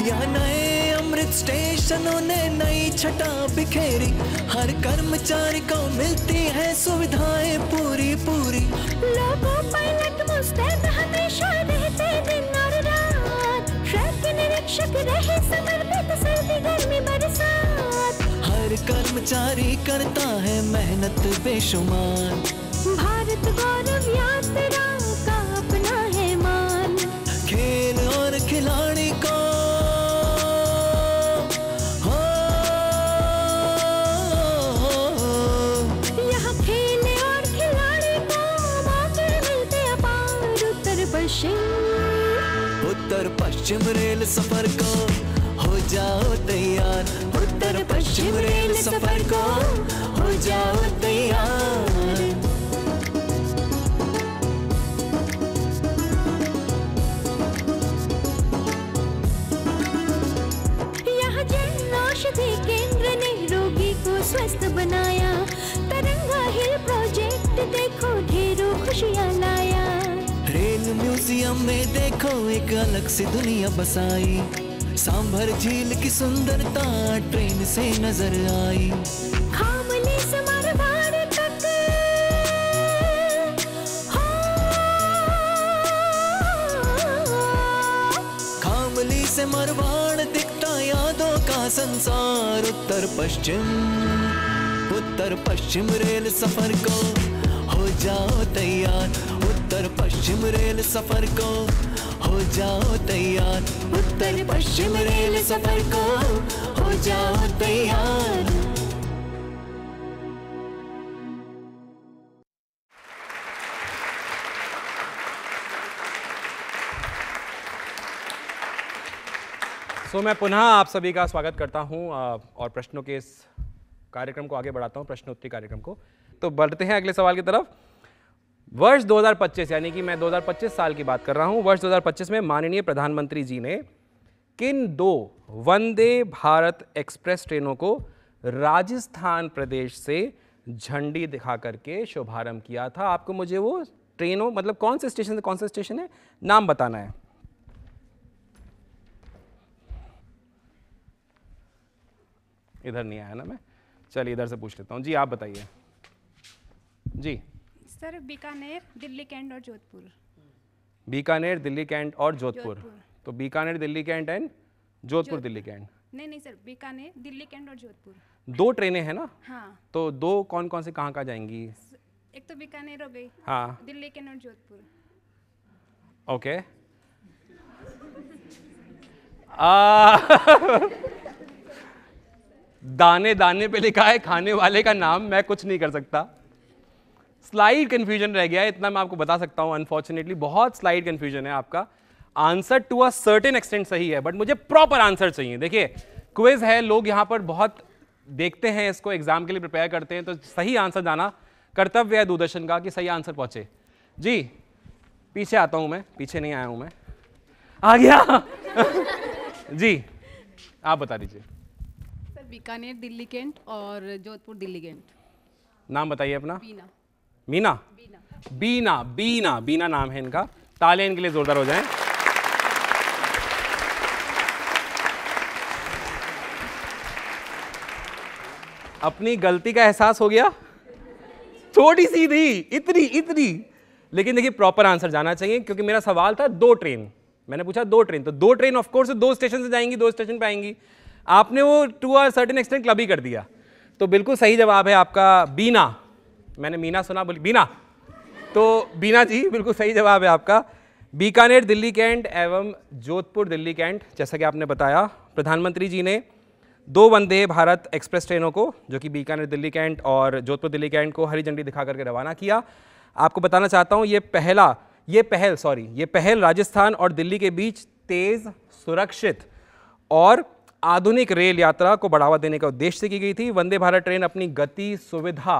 यहाँ नए अमृत स्टेशनों ने नई छटा बिखेरी। हर कर्मचारी को मिलती है सुविधाएं पूरी पूरी। लोको पायलट मुस्तैद हमेशा रहते दिन और रात। ट्रैक निरीक्षक रहे समर्पित सर्दी गर्मी बरसात। हर कर्मचारी करता है मेहनत बेशुमार। भारत गौरव यात्रा का अपना है मान। खेल और खिलाड़ी को यहाँ खेलने और खिलाड़ी को मौके मिलते अपार। उत्तर पश्चिम उत्तर पश्चिम रेल सफर को हो जाओ तैयार। उत्तर पश्चिम रेल सफर को हो जाओ तैयार। यहाँ जन औषधि केंद्र ने रोगी को स्वस्थ बनाया। तरंगा हिल प्रोजेक्ट देखो ढेरों खुशियाँ लाया। रेल म्यूजियम में देखो एक अलग सी दुनिया बसाई। सांभर झील की सुंदरता ट्रेन से नजर आई। खामली से मारवाड़ तक खामली से मरवाड़ दिखता यादों का संसार। उत्तर पश्चिम रेल सफर को हो जाओ तैयार। उत्तर पश्चिम रेल सफर को हो जाओ तैयार। उत्तर पश्चिम रेल सफर को हो जाओ तैयार। सो मैं पुनः आप सभी का स्वागत करता हूं और प्रश्नों के इस कार्यक्रम को आगे बढ़ाता हूं, प्रश्नोत्तरी कार्यक्रम को। तो बढ़ते हैं अगले सवाल की तरफ। वर्ष 2025 यानी कि मैं 2025 साल की बात कर रहा हूं। वर्ष 2025 में माननीय प्रधानमंत्री जी ने किन 2 वंदे भारत एक्सप्रेस ट्रेनों को राजस्थान प्रदेश से झंडी दिखा करके शुभारंभ किया था? आपको मुझे वो ट्रेनों मतलब कौन से स्टेशन से कौन सा स्टेशन है नाम बताना है। इधर नहीं आया ना मैं, चलिए इधर से पूछ लेता हूँ। जी आप बताइए। जी सर बीकानेर, दिल्ली कैंट और जोधपुर। बीकानेर, दिल्ली कैंट और जोधपुर। तो Bikaner, Delhi cantt and Jodhpur, Delhi cantt. नहीं सर, बीकानेर, दिल्ली कैंट और जोधपुर। 2 ट्रेनें हैं ना? हाँ। तो 2 कौन कौन से कहाँ जाएंगी? एक तो बीकानेर हो गई। हाँ। दिल्ली कैंट और जोधपुर। ओके। दाने दाने पे लिखा है खाने वाले का नाम, मैं कुछ नहीं कर सकता। स्लाइड कंफ्यूजन रह गया है, इतना मैं आपको बता सकता हूं। अनफॉर्चुनेटली बहुत स्लाइड कंफ्यूजन है आपका। Answer to a certain extent सही है, बट मुझे प्रॉपर आंसर चाहिए। देखिए क्विज है, लोग यहां पर बहुत देखते हैं इसको, एग्जाम के लिए प्रिपेयर करते हैं, तो सही आंसर जाना कर्तव्य है दूरदर्शन का कि सही आंसर पहुंचे। जी पीछे आता हूं मैं, पीछे नहीं आया हूं मैं, आ गया। जी आप बता दीजिए। सर बीकानेर, दिल्ली कैंट और जोधपुर, दिल्ली कैंट। नाम बताइए अपना। बीना। मीना? बीना, बीना, बीना नाम है इनका। ताले इनके लिए जोरदार हो जाएं। अपनी गलती का एहसास हो गया? थोड़ी सी थी, इतनी। लेकिन देखिए प्रॉपर आंसर जाना चाहिए, क्योंकि मेरा सवाल था 2 ट्रेन। मैंने पूछा 2 ट्रेन, तो 2 ट्रेन ऑफ कोर्स 2 स्टेशन से जाएंगी, 2 स्टेशन पे आएंगी। आपने वो to a certain extent club ही कर दिया। तो बिल्कुल सही जवाब है आपका बीना। मैंने मीना सुना, बोली बीना। तो बीना जी बिल्कुल सही जवाब है आपका। बीकानेर दिल्ली कैंट एवं जोधपुर दिल्ली कैंट, जैसा कि आपने बताया, प्रधानमंत्री जी ने 2 वंदे भारत एक्सप्रेस ट्रेनों को, जो कि बीकानेर दिल्ली कैंट और जोधपुर दिल्ली कैंट को हरी झंडी दिखा करके रवाना किया। आपको बताना चाहता हूँ ये पहल राजस्थान और दिल्ली के बीच तेज, सुरक्षित और आधुनिक रेल यात्रा को बढ़ावा देने का उद्देश्य से की गई थी। वंदे भारत ट्रेन अपनी गति, सुविधा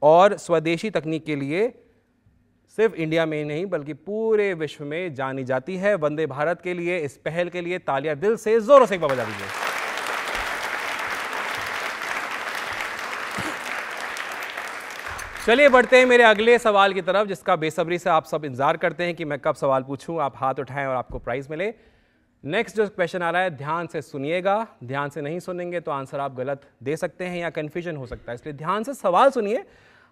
और स्वदेशी तकनीक के लिए सिर्फ इंडिया में ही नहीं बल्कि पूरे विश्व में जानी जाती है। वंदे भारत के लिए, इस पहल के लिए तालियां दिल से जोरों से एक बार बजा दीजिए। चलिए बढ़ते हैं मेरे अगले सवाल की तरफ, जिसका बेसब्री से आप सब इंतजार करते हैं कि मैं कब सवाल पूछूं, आप हाथ उठाएं और आपको प्राइज मिले। नेक्स्ट जो क्वेश्चन आ रहा है, ध्यान से सुनिएगा। ध्यान से नहीं सुनेंगे तो आंसर आप गलत दे सकते हैं या कंफ्यूजन हो सकता है, इसलिए ध्यान से सवाल सुनिए,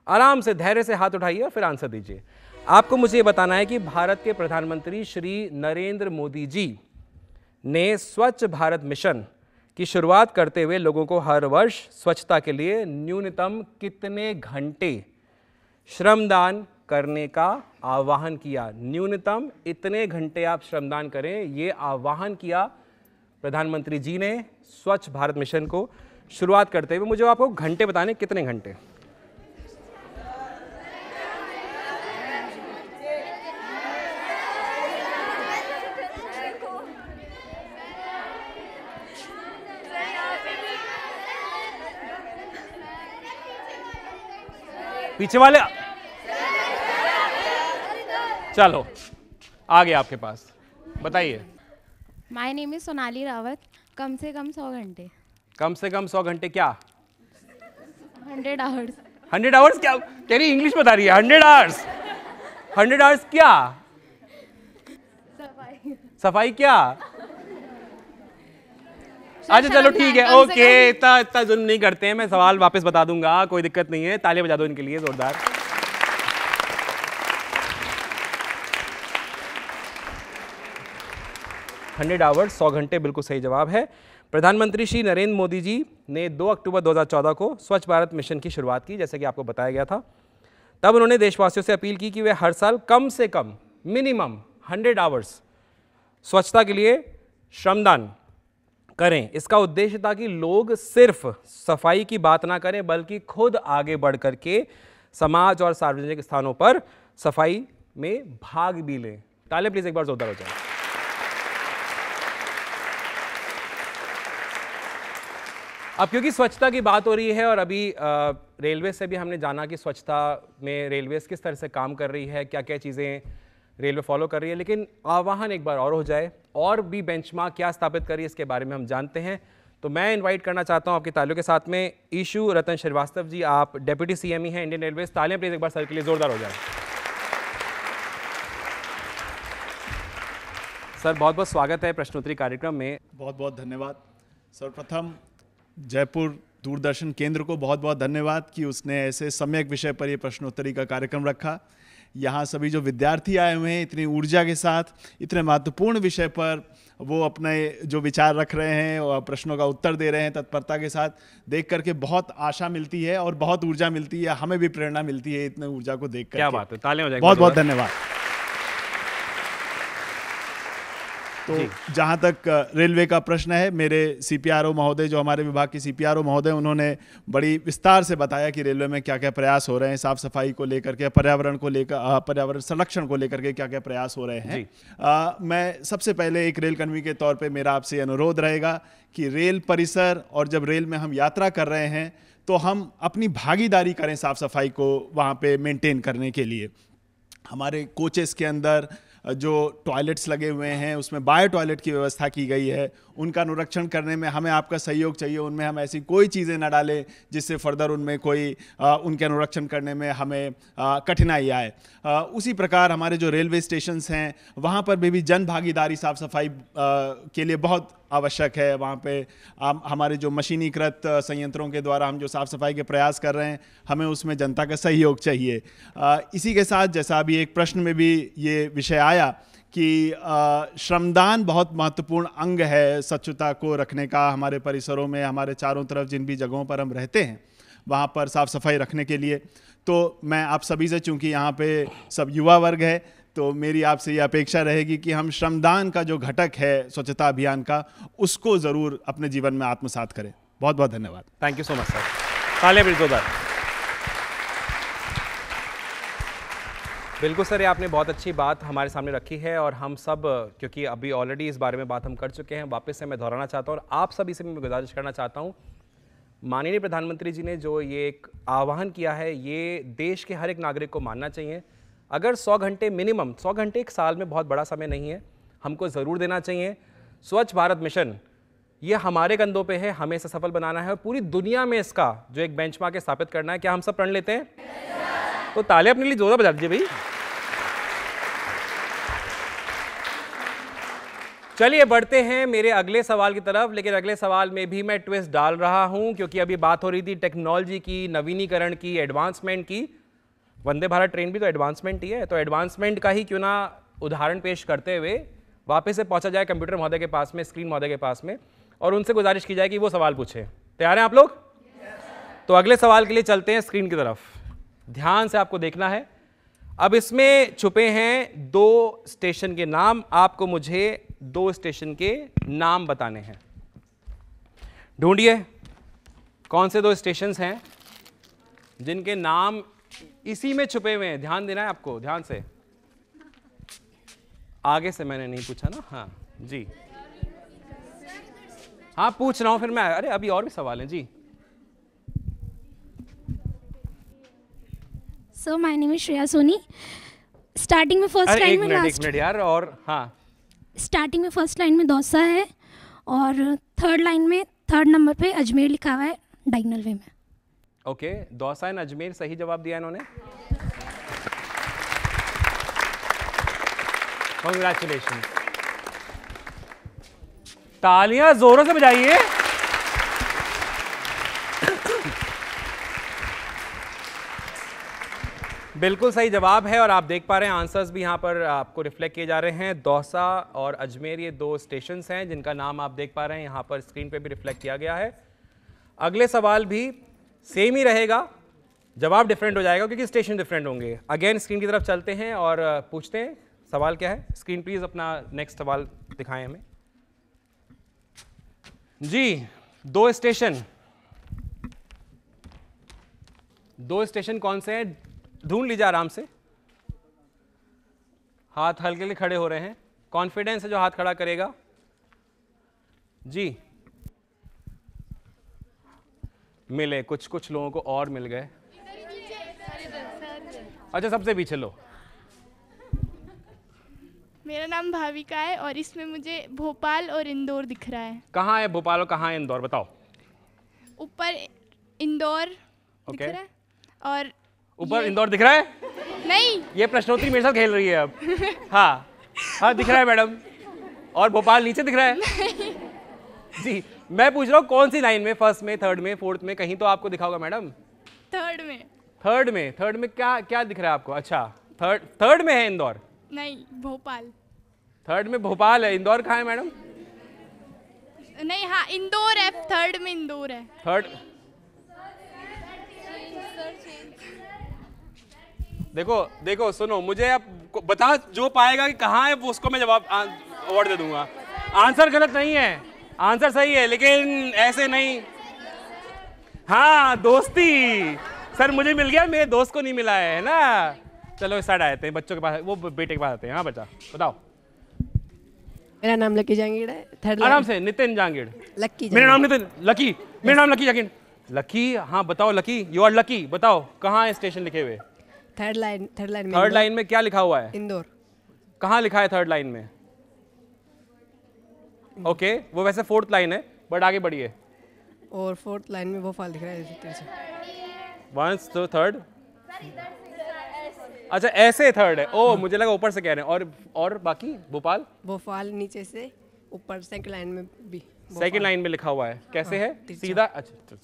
आराम से धैर्य से हाथ उठाइए और फिर आंसर दीजिए। आपको मुझे ये बताना है कि भारत के प्रधानमंत्री श्री नरेंद्र मोदी जी ने स्वच्छ भारत मिशन की शुरुआत करते हुए लोगों को हर वर्ष स्वच्छता के लिए न्यूनतम कितने घंटे श्रमदान करने का आह्वान किया? न्यूनतम इतने घंटे आप श्रमदान करें, ये आह्वान किया प्रधानमंत्री जी ने स्वच्छ भारत मिशन को शुरुआत करते हुए। मुझे आपको घंटे बताने, कितने घंटे? पीछे वाले चलो आ गए आपके पास, बताइए। My name is Sonali Rawat. कम से कम 100 घंटे। कम से कम 100 घंटे क्या? 100 आवर्स। 100 आवर्स क्या कह रही, इंग्लिश बता रही है? 100 आवर्स। 100 आवर्स क्या? सफाई क्या? अच्छा चलो ठीक है, ओके, इतना जुल्म नहीं करते हैं, मैं सवाल वापस बता दूंगा, कोई दिक्कत नहीं है। तालियां बजा दो इनके लिए जोरदार। $100 आवर्स, 100 घंटे, बिल्कुल सही जवाब है। प्रधानमंत्री श्री नरेंद्र मोदी जी ने 2 अक्टूबर 2014 को स्वच्छ भारत मिशन की शुरुआत की, जैसे कि आपको बताया गया था। तब उन्होंने देशवासियों से अपील की कि वे हर साल कम से कम मिनिमम 100 आवर्स स्वच्छता के लिए श्रमदान करें। इसका उद्देश्य था कि लोग सिर्फ सफाई की बात ना करें बल्कि खुद आगे बढ़ करके समाज और सार्वजनिक स्थानों पर सफाई में भाग भी लें। तालियां प्लीज एक बार जोरदार हो जाए। अब क्योंकि स्वच्छता की बात हो रही है और अभी रेलवे से भी हमने जाना कि स्वच्छता में रेलवेज किस तरह से काम कर रही है, क्या क्या चीज़ें रेलवे फॉलो कर रही है, लेकिन आह्वान एक बार और हो जाए, और भी बेंचमार्क क्या स्थापित करिए इसके बारे में हम जानते हैं। तो मैं इनवाइट करना चाहता हूं आपकी तालियों के साथ में ईशू रतन श्रीवास्तव जी, आप डेप्यूटी सीएमई हैं इंडियन रेलवेज। तालियां प्लीज एक बार सर के लिए जोरदार हो जाए। सर बहुत बहुत स्वागत है प्रश्नोत्तरी कार्यक्रम में। बहुत बहुत धन्यवाद। सर्वप्रथम जयपुर दूरदर्शन केंद्र को बहुत बहुत धन्यवाद कि उसने ऐसे सम्यक विषय पर ये प्रश्नोत्तरी का कार्यक्रम रखा। यहाँ सभी जो विद्यार्थी आए हुए हैं इतनी ऊर्जा के साथ इतने महत्वपूर्ण विषय पर वो अपने जो विचार रख रहे हैं और प्रश्नों का उत्तर दे रहे हैं तत्परता के साथ, देख करके बहुत आशा मिलती है और बहुत ऊर्जा मिलती है, हमें भी प्रेरणा मिलती है इतने ऊर्जा को देख कर। क्या बात है, तालियां हो जाएंगी। बहुत बहुत धन्यवाद। तो जहाँ तक रेलवे का प्रश्न है, मेरे सीपीआरओ महोदय, जो हमारे विभाग के सीपीआरओ महोदय, उन्होंने बड़ी विस्तार से बताया कि रेलवे में क्या क्या प्रयास हो रहे हैं, साफ सफाई को लेकर के, पर्यावरण को लेकर, पर्यावरण संरक्षण को लेकर के क्या क्या प्रयास हो रहे हैं। मैं सबसे पहले एक रेल कर्मी के तौर पर मेरा आपसे अनुरोध रहेगा कि रेल परिसर और जब रेल में हम यात्रा कर रहे हैं तो हम अपनी भागीदारी करें साफ सफाई को वहाँ पे मेंटेन करने के लिए। हमारे कोचेस के अंदर जो टॉयलेट्स लगे हुए हैं उसमें बायो टॉयलेट की व्यवस्था की गई है, उनका अनुरक्षण करने में हमें आपका सहयोग चाहिए। उनमें हम ऐसी कोई चीज़ें न डालें जिससे फर्दर उनमें कोई उनके अनुरक्षण करने में हमें कठिनाई आए। उसी प्रकार हमारे जो रेलवे स्टेशंस हैं वहाँ पर भी जन भागीदारी साफ सफाई के लिए बहुत आवश्यक है। वहाँ पे हमारे जो मशीनीकृत संयंत्रों के द्वारा हम जो साफ सफाई के प्रयास कर रहे हैं, हमें उसमें जनता का सहयोग चाहिए। इसी के साथ जैसा अभी एक प्रश्न में भी ये विषय आया कि श्रमदान बहुत महत्वपूर्ण अंग है स्वच्छता को रखने का। हमारे परिसरों में, हमारे चारों तरफ जिन भी जगहों पर हम रहते हैं वहाँ पर साफ सफाई रखने के लिए, तो मैं आप सभी से, चूँकि यहाँ पे सब युवा वर्ग है, तो मेरी आपसे ये अपेक्षा रहेगी कि हम श्रमदान का जो घटक है स्वच्छता अभियान का, उसको ज़रूर अपने जीवन में आत्मसात करें। बहुत बहुत धन्यवाद। Thank you so much sir. तालियां बिल्कुल जोरदार। बिल्कुल सर, ये आपने बहुत अच्छी बात हमारे सामने रखी है और हम सब, क्योंकि अभी ऑलरेडी इस बारे में बात हम कर चुके हैं, वापस से मैं दोहराना चाहता हूँ और आप सभी से मैं गुजारिश करना चाहता हूँ, माननीय प्रधानमंत्री जी ने जो ये एक आह्वान किया है, ये देश के हर एक नागरिक को मानना चाहिए। अगर 100 घंटे मिनिमम, 100 घंटे एक साल में बहुत बड़ा समय नहीं है, हमको ज़रूर देना चाहिए। स्वच्छ भारत मिशन ये हमारे कंधों पे है, हमें इसे सफल बनाना है और पूरी दुनिया में इसका जो एक बेंचमार्क है स्थापित करना है। क्या हम सब प्रण लेते हैं? तो तालियां अपने लिए जोरदार बजा दीजिए भाई। चलिए बढ़ते हैं मेरे अगले सवाल की तरफ, लेकिन अगले सवाल में भी मैं ट्विस्ट डाल रहा हूं क्योंकि अभी बात हो रही थी टेक्नोलॉजी की, नवीनीकरण की, एडवांसमेंट की। वंदे भारत ट्रेन भी तो एडवांसमेंट ही है, तो एडवांसमेंट का ही क्यों ना उदाहरण पेश करते हुए वापस से पहुंचा जाए कंप्यूटर महोदय के पास में, स्क्रीन महोदय के पास में, और उनसे गुजारिश की जाए कि वो सवाल पूछे। तैयार हैं आप लोग? तो अगले सवाल के लिए चलते हैं स्क्रीन की तरफ। ध्यान से आपको देखना है। अब इसमें छुपे हैं 2 स्टेशन के नाम, आपको मुझे 2 स्टेशन के नाम बताने हैं। ढूंढिए कौन से 2 स्टेशंस हैं जिनके नाम इसी में छुपे हुए हैं। ध्यान देना है आपको, ध्यान से। आगे से मैंने नहीं पूछा ना? हाँ जी, हाँ पूछ रहा हूं फिर मैं। अरे अभी और भी सवाल हैं जी। Sir my name is Shreya Soni. Starting में फर्स्ट लाइन में एक मिनट यार। और हाँ, स्टार्टिंग में फर्स्ट लाइन में दौसा है और थर्ड लाइन में 3rd नंबर पे अजमेर लिखा हुआ है डायगोनल वे में। ओके, दौसा एंड अजमेर सही जवाब दिया इन्होंने। कांग्रेचुलेशन, तालियां जोरों से बजाइए। बिल्कुल सही जवाब है और आप देख पा रहे हैं आंसर्स भी यहाँ पर आपको रिफ्लेक्ट किए जा रहे हैं। दौसा और अजमेर ये 2 स्टेशंस हैं जिनका नाम आप देख पा रहे हैं, यहाँ पर स्क्रीन पे भी रिफ्लेक्ट किया गया है। अगले सवाल भी सेम ही रहेगा, जवाब डिफरेंट हो जाएगा क्योंकि स्टेशन डिफरेंट होंगे। अगेन स्क्रीन की तरफ चलते हैं और पूछते हैं सवाल क्या है। स्क्रीन प्लीज अपना नेक्स्ट सवाल दिखाएं हमें जी। 2 स्टेशन कौन से हैं? ढूंढ लीजिए आराम से। हाथ हल्के हल्के खड़े हो रहे हैं, कॉन्फिडेंस है जो हाथ खड़ा करेगा जी। मिले कुछ लोगों को और मिल गए। अच्छा सबसे पीछे लो। मेरा नाम भाविका है और इसमें मुझे भोपाल और इंदौर दिख रहा है। कहाँ है भोपाल और कहाँ है इंदौर, बताओ। ऊपर इंदौर दिख रहा है और ऊपर इंदौर दिख रहा है? नहीं, ये प्रश्नोत्तरी मेरे साथ खेल रही है अब। हाँ हाँ दिख रहा है मैडम। और भोपाल नीचे दिख रहा है जी। मैं पूछ रहा हूँ कौन सी लाइन में, फर्स्ट में, थर्ड में, फोर्थ में, कहीं तो आपको दिखा होगा मैडम। थर्ड में क्या दिख रहा है आपको? अच्छा थर्ड में है इंदौर? नहीं, भोपाल। थर्ड में भोपाल है, इंदौर कहाँ है मैडम? नहीं, हाँ इंदौर है, थर्ड में इंदौर है। थर्ड देखो सुनो, मुझे अब बता जो पाएगा कि कहाँ है वो उसको मैं जवाब अवार्ड दे दूंगा। आंसर गलत नहीं है, आंसर सही है, लेकिन ऐसे नहीं। हाँ दोस्ती सर मुझे मिल गया, मेरे दोस्त को नहीं मिला है ना। चलो इस साइड आते हैं, बच्चों के पास, वो बेटे के पास आते हैं। हाँ बच्चा बताओ। मेरा नाम लकी जांगीड़ है। थर्ड आराम से, नितिन जांगीड़। लकी। मेरा नाम नितिन लकी। मेरा नाम लकी जांगीड़। लकी, हाँ बताओ लकी, यू आर लकी। बताओ कहाँ है स्टेशन लिखे हुए? थर्ड लाइन में क्या लिखा हुआ है? इंदौर। कहाँ लिखा है थर्ड लाइन में? ओके वो वैसे 4th लाइन है, बट आगे बढ़िए। और 4th लाइन में भोपाल दिख रहा है। 1 2 3rd। अच्छा ऐसे 3rd है। ओ मुझे लगा ऊपर से कह रहे हैं। और बाकी भोपाल नीचे से ऊपर 2nd लाइन में भी। 2nd लाइन में लिखा हुआ है। कैसे है? सीधा। अच्छा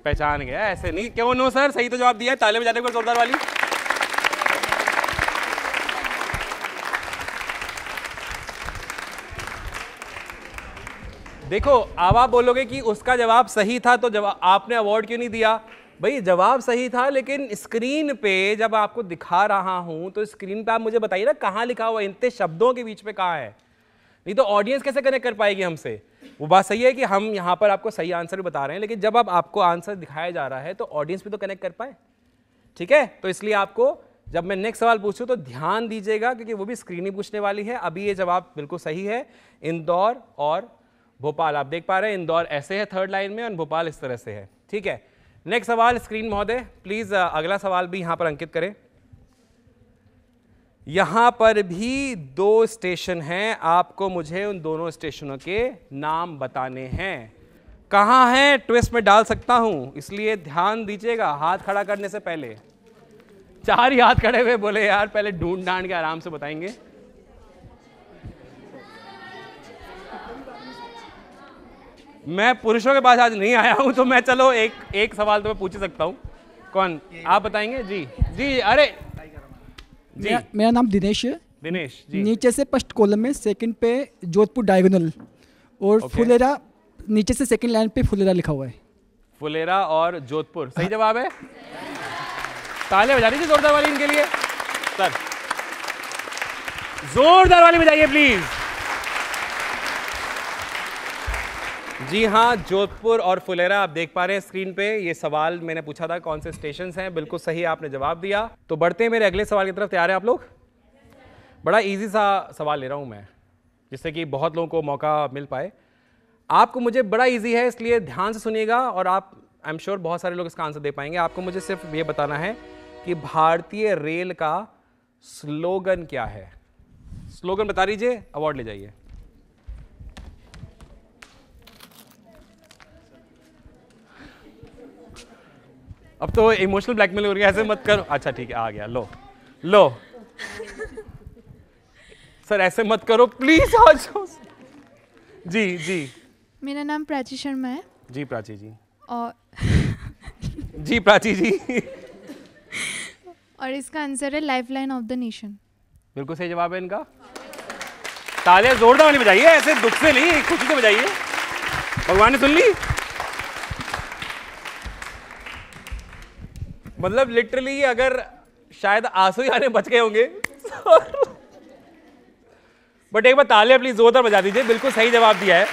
पहचान गया। ऐसे नहीं, क्यों नो सर, सही तो जवाब दिया है। ताली बजाने को जोरदार वाली। देखो अब आप बोलोगे कि उसका जवाब सही था तो जवाब आपने अवार्ड क्यों नहीं दिया? भाई जवाब सही था, लेकिन स्क्रीन पे जब आपको दिखा रहा हूं तो स्क्रीन पे आप मुझे बताइए ना कहाँ लिखा हुआ है, इतने शब्दों के बीच में कहाँ है, नहीं तो ऑडियंस कैसे कनेक्ट कर पाएगी हमसे। वो बात सही है कि हम यहाँ पर आपको सही आंसर भी बता रहे हैं, लेकिन जब अब आपको आंसर दिखाया जा रहा है तो ऑडियंस भी तो कनेक्ट कर पाए, ठीक है। तो इसलिए आपको जब मैं नेक्स्ट सवाल पूछूं तो ध्यान दीजिएगा, क्योंकि वो भी स्क्रीन ही पूछने वाली है। अभी ये जवाब बिल्कुल सही है, इंदौर और भोपाल। आप देख पा रहे हैं इंदौर ऐसे है थर्ड लाइन में और भोपाल इस तरह से है, ठीक है। नेक्स्ट सवाल स्क्रीन महोदय प्लीज अगला सवाल भी यहां पर अंकित करें। यहां पर भी 2 स्टेशन हैं, आपको मुझे उन दोनों स्टेशनों के नाम बताने हैं। कहां हैं ट्विस्ट में डाल सकता हूं, इसलिए ध्यान दीजिएगा हाथ खड़ा करने से पहले। 4 ही हाथ खड़े हुए, बोले यार पहले ढूंढ ढांड के आराम से बताएंगे। मैं पुरुषों के पास आज नहीं आया हूं, तो मैं चलो एक सवाल तो मैं पूछ सकता हूं। कौन, आप बताएंगे? जी जी, अरे जी। मेरा नाम दिनेश है। दिनेश जी। नीचे से फर्स्ट कॉलम में सेकंड पे जोधपुर डायगोनल और फुलेरा, नीचे से सेकंड लाइन पे फुलेरा लिखा हुआ है। फुलेरा और जोधपुर सही जवाब है। तालियां बजा दीजिए जोरदार वाली इनके लिए सर, जोरदार वाली बजाइए प्लीज। जी हाँ, जोधपुर और फुलेरा आप देख पा रहे हैं स्क्रीन पे। ये सवाल मैंने पूछा था कौन से स्टेशंस हैं, बिल्कुल सही आपने जवाब दिया। तो बढ़ते हैं मेरे अगले सवाल की तरफ, तैयार हैं आप लोग? बड़ा इजी सा सवाल ले रहा हूं मैं, जिससे कि बहुत लोगों को मौका मिल पाए। आपको मुझे बड़ा इजी है, इसलिए ध्यान से सुनिएगा और आप आई एम श्योर बहुत सारे लोग इसका आंसर दे पाएंगे। आपको मुझे सिर्फ ये बताना है कि भारतीय रेल का स्लोगन क्या है। स्लोगन बता दीजिए, अवार्ड ले जाइए। अब तो इमोशनल ब्लैकमेल हो रही है, ऐसे मत करो। अच्छा ठीक है, आ गया, लो सर ऐसे मत करो प्लीज। आ जाओ जी जी। मेरा नाम प्राची शर्मा है। जी प्राची जी। और जी प्राची जी। और इसका आंसर है लाइफलाइन ऑफ द नेशन। बिल्कुल सही जवाब है इनका। तालियां जोरदार वाली बजाइए, ऐसे दुख से नहीं, खुशी से बजाइए। भगवान ने सुन ली। मतलब लिटरली अगर शायद आंसू ही आने बच गए होंगे। बट एक बार तालियां प्लीज जोरदार बजा दीजिए, बिल्कुल सही जवाब दिया है।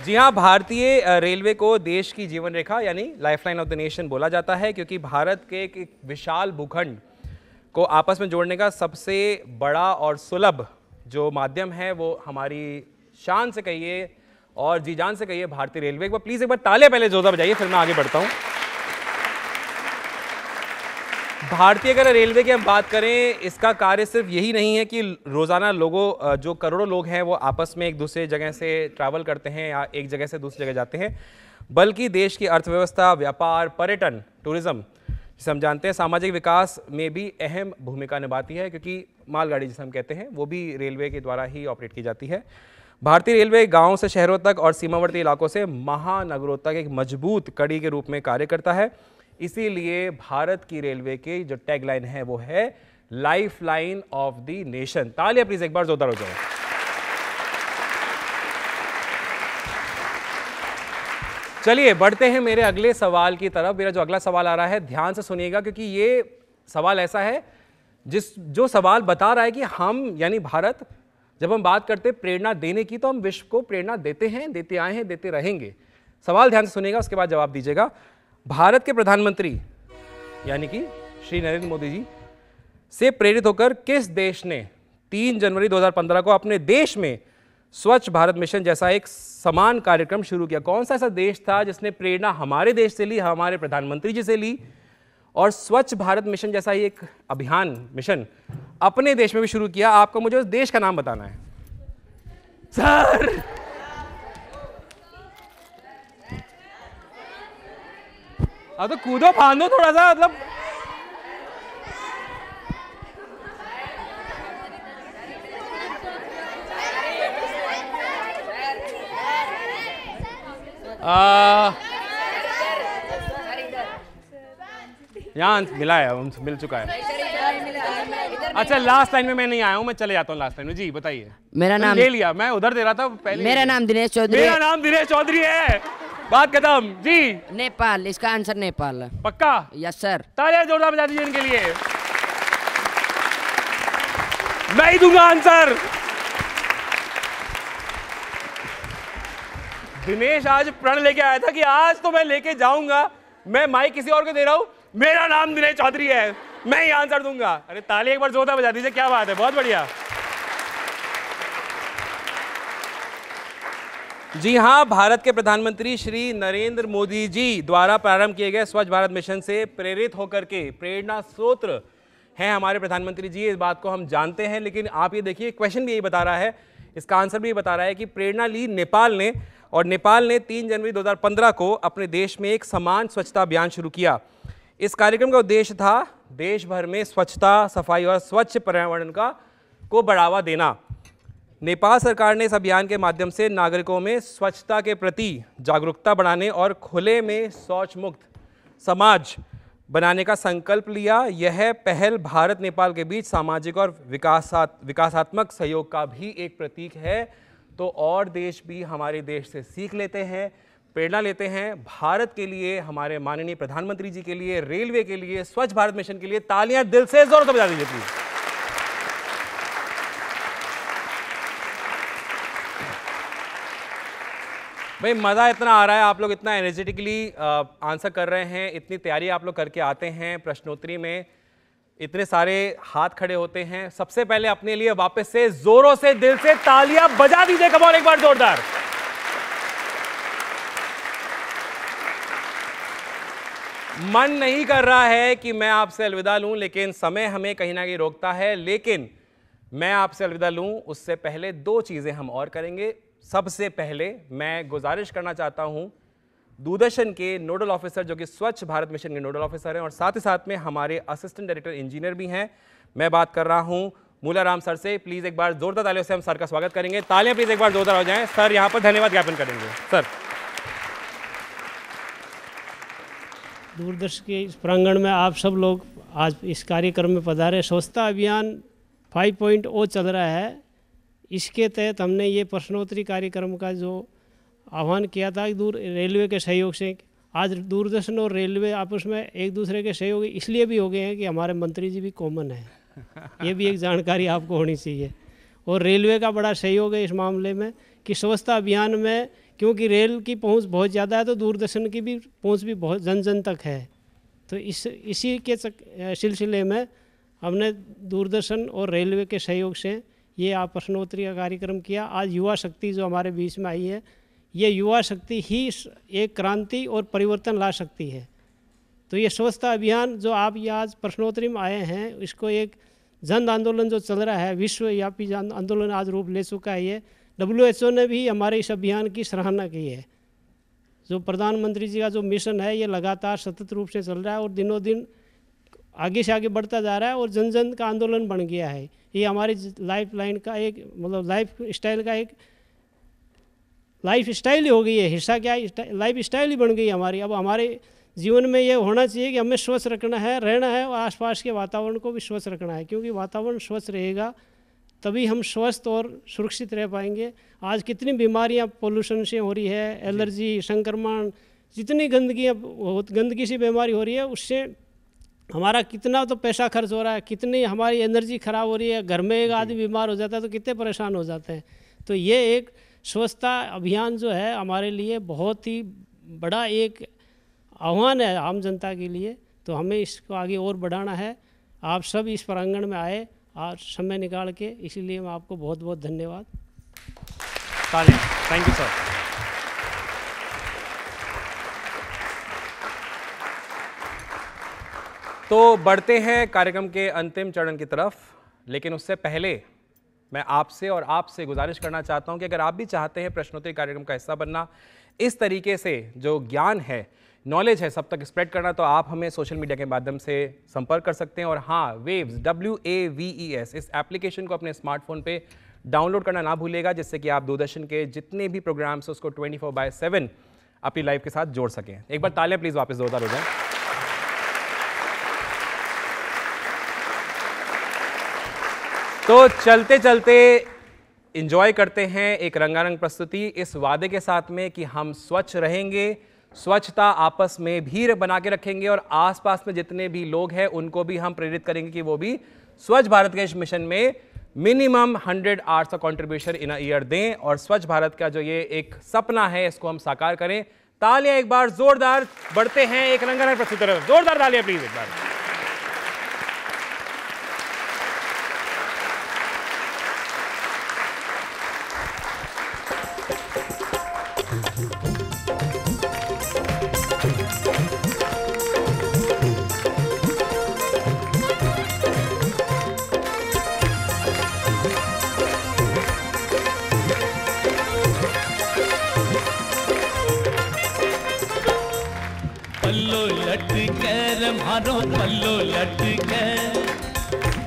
जी हाँ, भारतीय रेलवे को देश की जीवन रेखा यानी लाइफलाइन ऑफ द नेशन बोला जाता है, क्योंकि भारत के एक विशाल भूखंड को आपस में जोड़ने का सबसे बड़ा और सुलभ जो माध्यम है वो हमारी शान से कहिए और जी जान से कहिए भारतीय रेलवे। एक बार प्लीज एक बार तालियां पहले जोरदार बजाइए, फिर मैं आगे बढ़ता हूं। भारतीय अगर रेलवे की हम बात करें, इसका कार्य सिर्फ यही नहीं है कि रोजाना लोगों जो करोड़ों लोग हैं वो आपस में एक दूसरे जगह से ट्रैवल करते हैं या एक जगह से दूसरी जगह जाते हैं, बल्कि देश की अर्थव्यवस्था, व्यापार, पर्यटन, टूरिज्म जिसे हम जानते हैं, सामाजिक विकास में भी अहम भूमिका निभाती है, क्योंकि मालगाड़ी जिसे हम कहते हैं वो भी रेलवे के द्वारा ही ऑपरेट की जाती है। भारतीय रेलवे गांव से शहरों तक और सीमावर्ती इलाकों से महानगरों तक एक मजबूत कड़ी के रूप में कार्य करता है। इसीलिए भारत की रेलवे की जो टैगलाइन है वो है life line of the nation. तालियां प्लीज एक बार जोरदार हो जाए। चलिए बढ़ते हैं मेरे अगले सवाल की तरफ। मेरा जो अगला सवाल आ रहा है, ध्यान से सुनिएगा, क्योंकि ये सवाल ऐसा है जो सवाल बता रहा है कि हम यानी भारत, जब हम बात करते हैं प्रेरणा देने की, तो हम विश्व को प्रेरणा देते हैं, देते आए हैं, देते रहेंगे। सवाल ध्यान से सुनिएगा, उसके बाद जवाब दीजिएगा। भारत के प्रधानमंत्री यानी कि श्री नरेंद्र मोदी जी से प्रेरित होकर किस देश ने 3 जनवरी 2015 को अपने देश में स्वच्छ भारत मिशन जैसा एक समान कार्यक्रम शुरू किया? कौन सा ऐसा देश था जिसने प्रेरणा हमारे देश से ली, हमारे प्रधानमंत्री जी से ली, और स्वच्छ भारत मिशन जैसा ही एक अभियान, मिशन अपने देश में भी शुरू किया? आपको मुझे उस देश का नाम बताना है सर। अब तो कूदो फांदो थोड़ा सा, मतलब यहाँ मिला है, उनसे मिल चुका है। अच्छा लास्ट लाइन में मैं नहीं आया हूँ, मैं चले जाता हूँ लास्ट लाइन में। जी बताइए। मेरा नाम ले लिया, मैं उधर दे रहा था पहले। मेरा नाम दिनेश चौधरी है। मेरा नाम दिनेश चौधरी है। बात खत्म जी। नेपाल, इसका आंसर नेपाल है। पक्का? Yes sir. तालियां जोरदार बजा दीजिए इनके लिए। मैं ही दूंगा आंसर। दिनेश आज प्रण लेके आया था कि आज तो मैं लेके जाऊंगा, मैं माइक किसी और को दे रहा हूं, मेरा नाम दिनेश चौधरी है, मैं ही आंसर दूंगा। अरे ताली एक बार जोरदार बजा दीजिए, क्या बात है, बहुत बढ़िया। जी हाँ, भारत के प्रधानमंत्री श्री नरेंद्र मोदी जी द्वारा प्रारंभ किए गए स्वच्छ भारत मिशन से प्रेरित होकर के प्रेरणा स्रोत हैं हमारे प्रधानमंत्री जी, इस बात को हम जानते हैं। लेकिन आप ये देखिए, क्वेश्चन भी यही बता रहा है, इसका आंसर भी बता रहा है कि प्रेरणा ली नेपाल ने, और नेपाल ने 3 जनवरी 2015 को अपने देश में एक समान स्वच्छता अभियान शुरू किया। इस कार्यक्रम का उद्देश्य था देश भर में स्वच्छता, सफाई और स्वच्छ पर्यावरण को बढ़ावा देना। नेपाल सरकार ने इस अभियान के माध्यम से नागरिकों में स्वच्छता के प्रति जागरूकता बढ़ाने और खुले में शौच मुक्त समाज बनाने का संकल्प लिया। यह पहल भारत नेपाल के बीच सामाजिक और विकासात्मक सहयोग का भी एक प्रतीक है। तो और देश भी हमारे देश से सीख लेते हैं, प्रेरणा लेते हैं। भारत के लिए, हमारे माननीय प्रधानमंत्री जी के लिए, रेलवे के लिए, स्वच्छ भारत मिशन के लिए तालियां दिल से जोर से बजा दीजिए प्लीज। भाई मज़ा इतना आ रहा है, आप लोग इतना एनर्जेटिकली आंसर कर रहे हैं, इतनी तैयारी आप लोग करके आते हैं, प्रश्नोत्तरी में इतने सारे हाथ खड़े होते हैं। सबसे पहले अपने लिए वापस से जोरों से दिल से तालियां बजा दीजिए, कम ऑन एक बार जोरदार। मन नहीं कर रहा है कि मैं आपसे अलविदा लूं, लेकिन समय हमें कहीं ना कहीं रोकता है। लेकिन मैं आपसे अलविदा लूं उससे पहले 2 चीजें हम और करेंगे। सबसे पहले मैं गुजारिश करना चाहता हूं दूरदर्शन के नोडल ऑफिसर, जो कि स्वच्छ भारत मिशन के नोडल ऑफिसर हैं और साथ ही साथ में हमारे असिस्टेंट डायरेक्टर इंजीनियर भी हैं, मैं बात कर रहा हूं मूलाराम सर से। प्लीज एक बार जोरदार तालियों से हम सर का स्वागत करेंगे। तालियां प्लीज एक बार जोरदार हो जाएं। सर यहां पर धन्यवाद ज्ञापन करेंगे। सर, दूरदर्शन के इस प्रांगण में आप सब लोग आज इस कार्यक्रम में पधारे। स्वच्छता अभियान 5.0 चल रहा है, इसके तहत हमने ये प्रश्नोत्तरी कार्यक्रम का जो आह्वान किया था रेलवे के सहयोग से। आज दूरदर्शन और रेलवे आपस में एक दूसरे के सहयोग इसलिए भी हो गए हैं कि हमारे मंत्री जी भी कॉमन है, ये भी एक जानकारी आपको होनी चाहिए। और रेलवे का बड़ा सहयोग है इस मामले में कि स्वच्छता अभियान में, क्योंकि रेल की पहुंच बहुत ज़्यादा है तो दूरदर्शन की भी पहुंच भी बहुत जन जन तक है। तो इसी के सिलसिले में हमने दूरदर्शन और रेलवे के सहयोग से ये आप प्रश्नोत्तरी का कार्यक्रम किया। आज युवा शक्ति जो हमारे बीच में आई है, ये युवा शक्ति ही एक क्रांति और परिवर्तन ला सकती है। तो ये स्वच्छता अभियान जो आप ये आज प्रश्नोत्तरी में आए हैं, इसको एक जन आंदोलन जो चल रहा है, विश्वव्यापी जन आंदोलन आज रूप ले चुका है। ये WHO ने भी हमारे इस अभियान की सराहना की है। जो प्रधानमंत्री जी का जो मिशन है, ये लगातार सतत रूप से चल रहा है और दिनों दिन आगे से आगे बढ़ता जा रहा है और जन जन का आंदोलन बन गया है। ये हमारी लाइफ लाइन का एक मतलब लाइफ स्टाइल का एक लाइफ स्टाइल ही हो गई है। हिस्सा क्या है, लाइफ स्टाइल ही बन गई है हमारी। अब हमारे जीवन में ये होना चाहिए कि हमें स्वच्छ रखना है, रहना है और आसपास के वातावरण को भी स्वच्छ रखना है, क्योंकि वातावरण स्वच्छ रहेगा तभी हम स्वस्थ और सुरक्षित रह पाएंगे। आज कितनी बीमारियां पोल्यूशन से हो रही है, एलर्जी, संक्रमण, जितनी गंदगी से बीमारी हो रही है, उससे हमारा कितना तो पैसा खर्च हो रहा है, कितनी हमारी एनर्जी खराब हो रही है। घर में एक आदमी बीमार हो जाता है तो कितने परेशान हो जाते हैं। तो ये एक स्वच्छता अभियान जो है हमारे लिए बहुत ही बड़ा एक आह्वान है आम जनता के लिए। तो हमें इसको आगे और बढ़ाना है। आप सब इस प्रांगण में आए आज समय निकाल के, इसीलिए मैं आपको बहुत बहुत धन्यवाद। Thank you sir. तो बढ़ते हैं कार्यक्रम के अंतिम चरण की तरफ, लेकिन उससे पहले मैं आपसे और आपसे गुजारिश करना चाहता हूं कि अगर आप भी चाहते हैं प्रश्नोत्तरी कार्यक्रम का हिस्सा बनना, इस तरीके से जो ज्ञान है, नॉलेज है, सब तक स्प्रेड करना, तो आप हमें सोशल मीडिया के माध्यम से संपर्क कर सकते हैं। और हाँ, वेव्स WAVES इस एप्लीकेशन को अपने स्मार्टफोन पे डाउनलोड करना ना भूलिएगा, जिससे कि आप दूरदर्शन के जितने भी प्रोग्राम्स उसको 24/7 अपनी लाइफ के साथ जोड़ सकें। एक बार तालियां प्लीज वापस जोरदार हो जाएं। तो चलते चलते एंजॉय करते हैं एक रंगारंग प्रस्तुति इस वादे के साथ में कि हम स्वच्छ रहेंगे, स्वच्छता आपस में भी बना के रखेंगे और आसपास में जितने भी लोग हैं उनको भी हम प्रेरित करेंगे कि वो भी स्वच्छ भारत के इस मिशन में मिनिमम 100 आवर्स का कंट्रीब्यूशन इन अ ईयर दें और स्वच्छ भारत का जो ये एक सपना है इसको हम साकार करें। तालियां एक बार जोरदार, बढ़ते हैं एक रंगारंग प्रस्तुति तरफ, जोरदार तालियां प्लीज एक बार। पल्लो लटकर मारो पल्लो लटकर,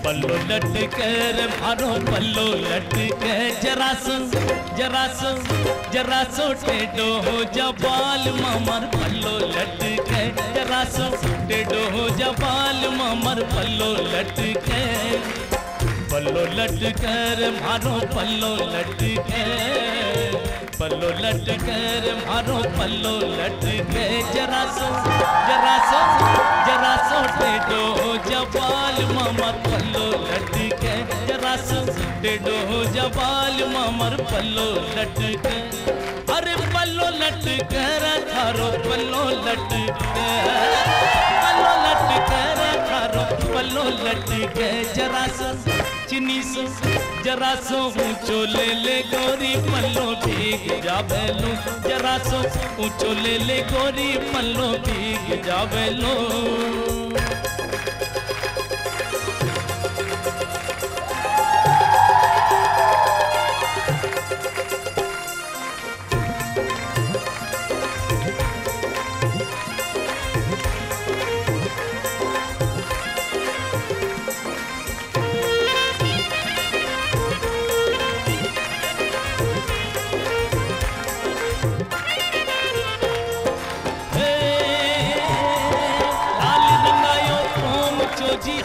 पल्लो लटकर मारो पल्लो लटकर, जरा सो टेढ़ो हो जा बाल मामर पल्लो लटकर, जरा सो टेढ़ो हो जा बाल मामर पल्लो लटकर, पल्लो लटकर मारो पल्लो लटकर, पल्लो लटकर मारो पल्लो लटकर, जरा सो टेढ़ो हो जा बाल मामर पल्लो लटकर, जरा सो टेढ़ो हो जा बाल मामर पल्लो लटकर, अरे पल्लो लटकर थारो पल्लो लटकर, पल्लो लटकर थारो पल्लो लटकर, जरा सो चिनी सो जरा सो ऊंचो ले गोरी पल्लो भीग जावेलो, जरा सो ऊंचो ले गोरी पल्लो भीग जावेलो।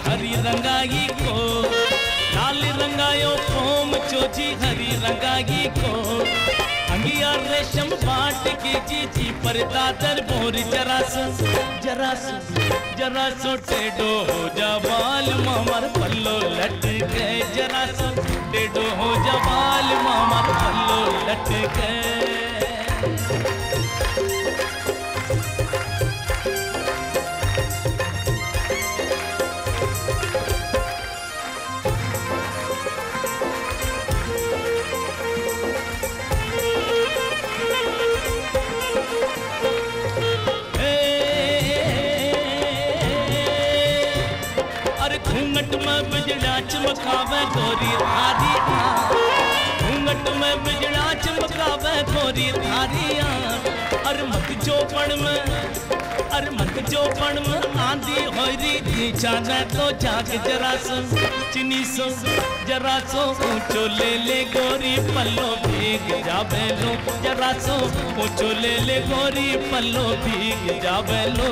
हरी रंगाई को लाल रंगायो फोम चोजी हरी रंगाई को, अंगिया रेशम बाट के जी पर दादर बोर, जरा सो टेढ़ो हो जा बाल मामर पल्लो लटके, जरा सो टेढ़ो हो जा बाल मामर पल्लो लटके। घूंघट में बिजड़ा चमकावे गोरी धारिया, घूंघट में बिजड़ा चमकावे गोरी धारिया, अरे मत चौपड़ में आंधी होरी जाने तो जाग, जरा सो चिनी सो जरा सो ऊंचो ले गोरी पल्लो भीग जावेलो, जरा सो ऊंचो ले गोरी पल्लो भीग जावेलो।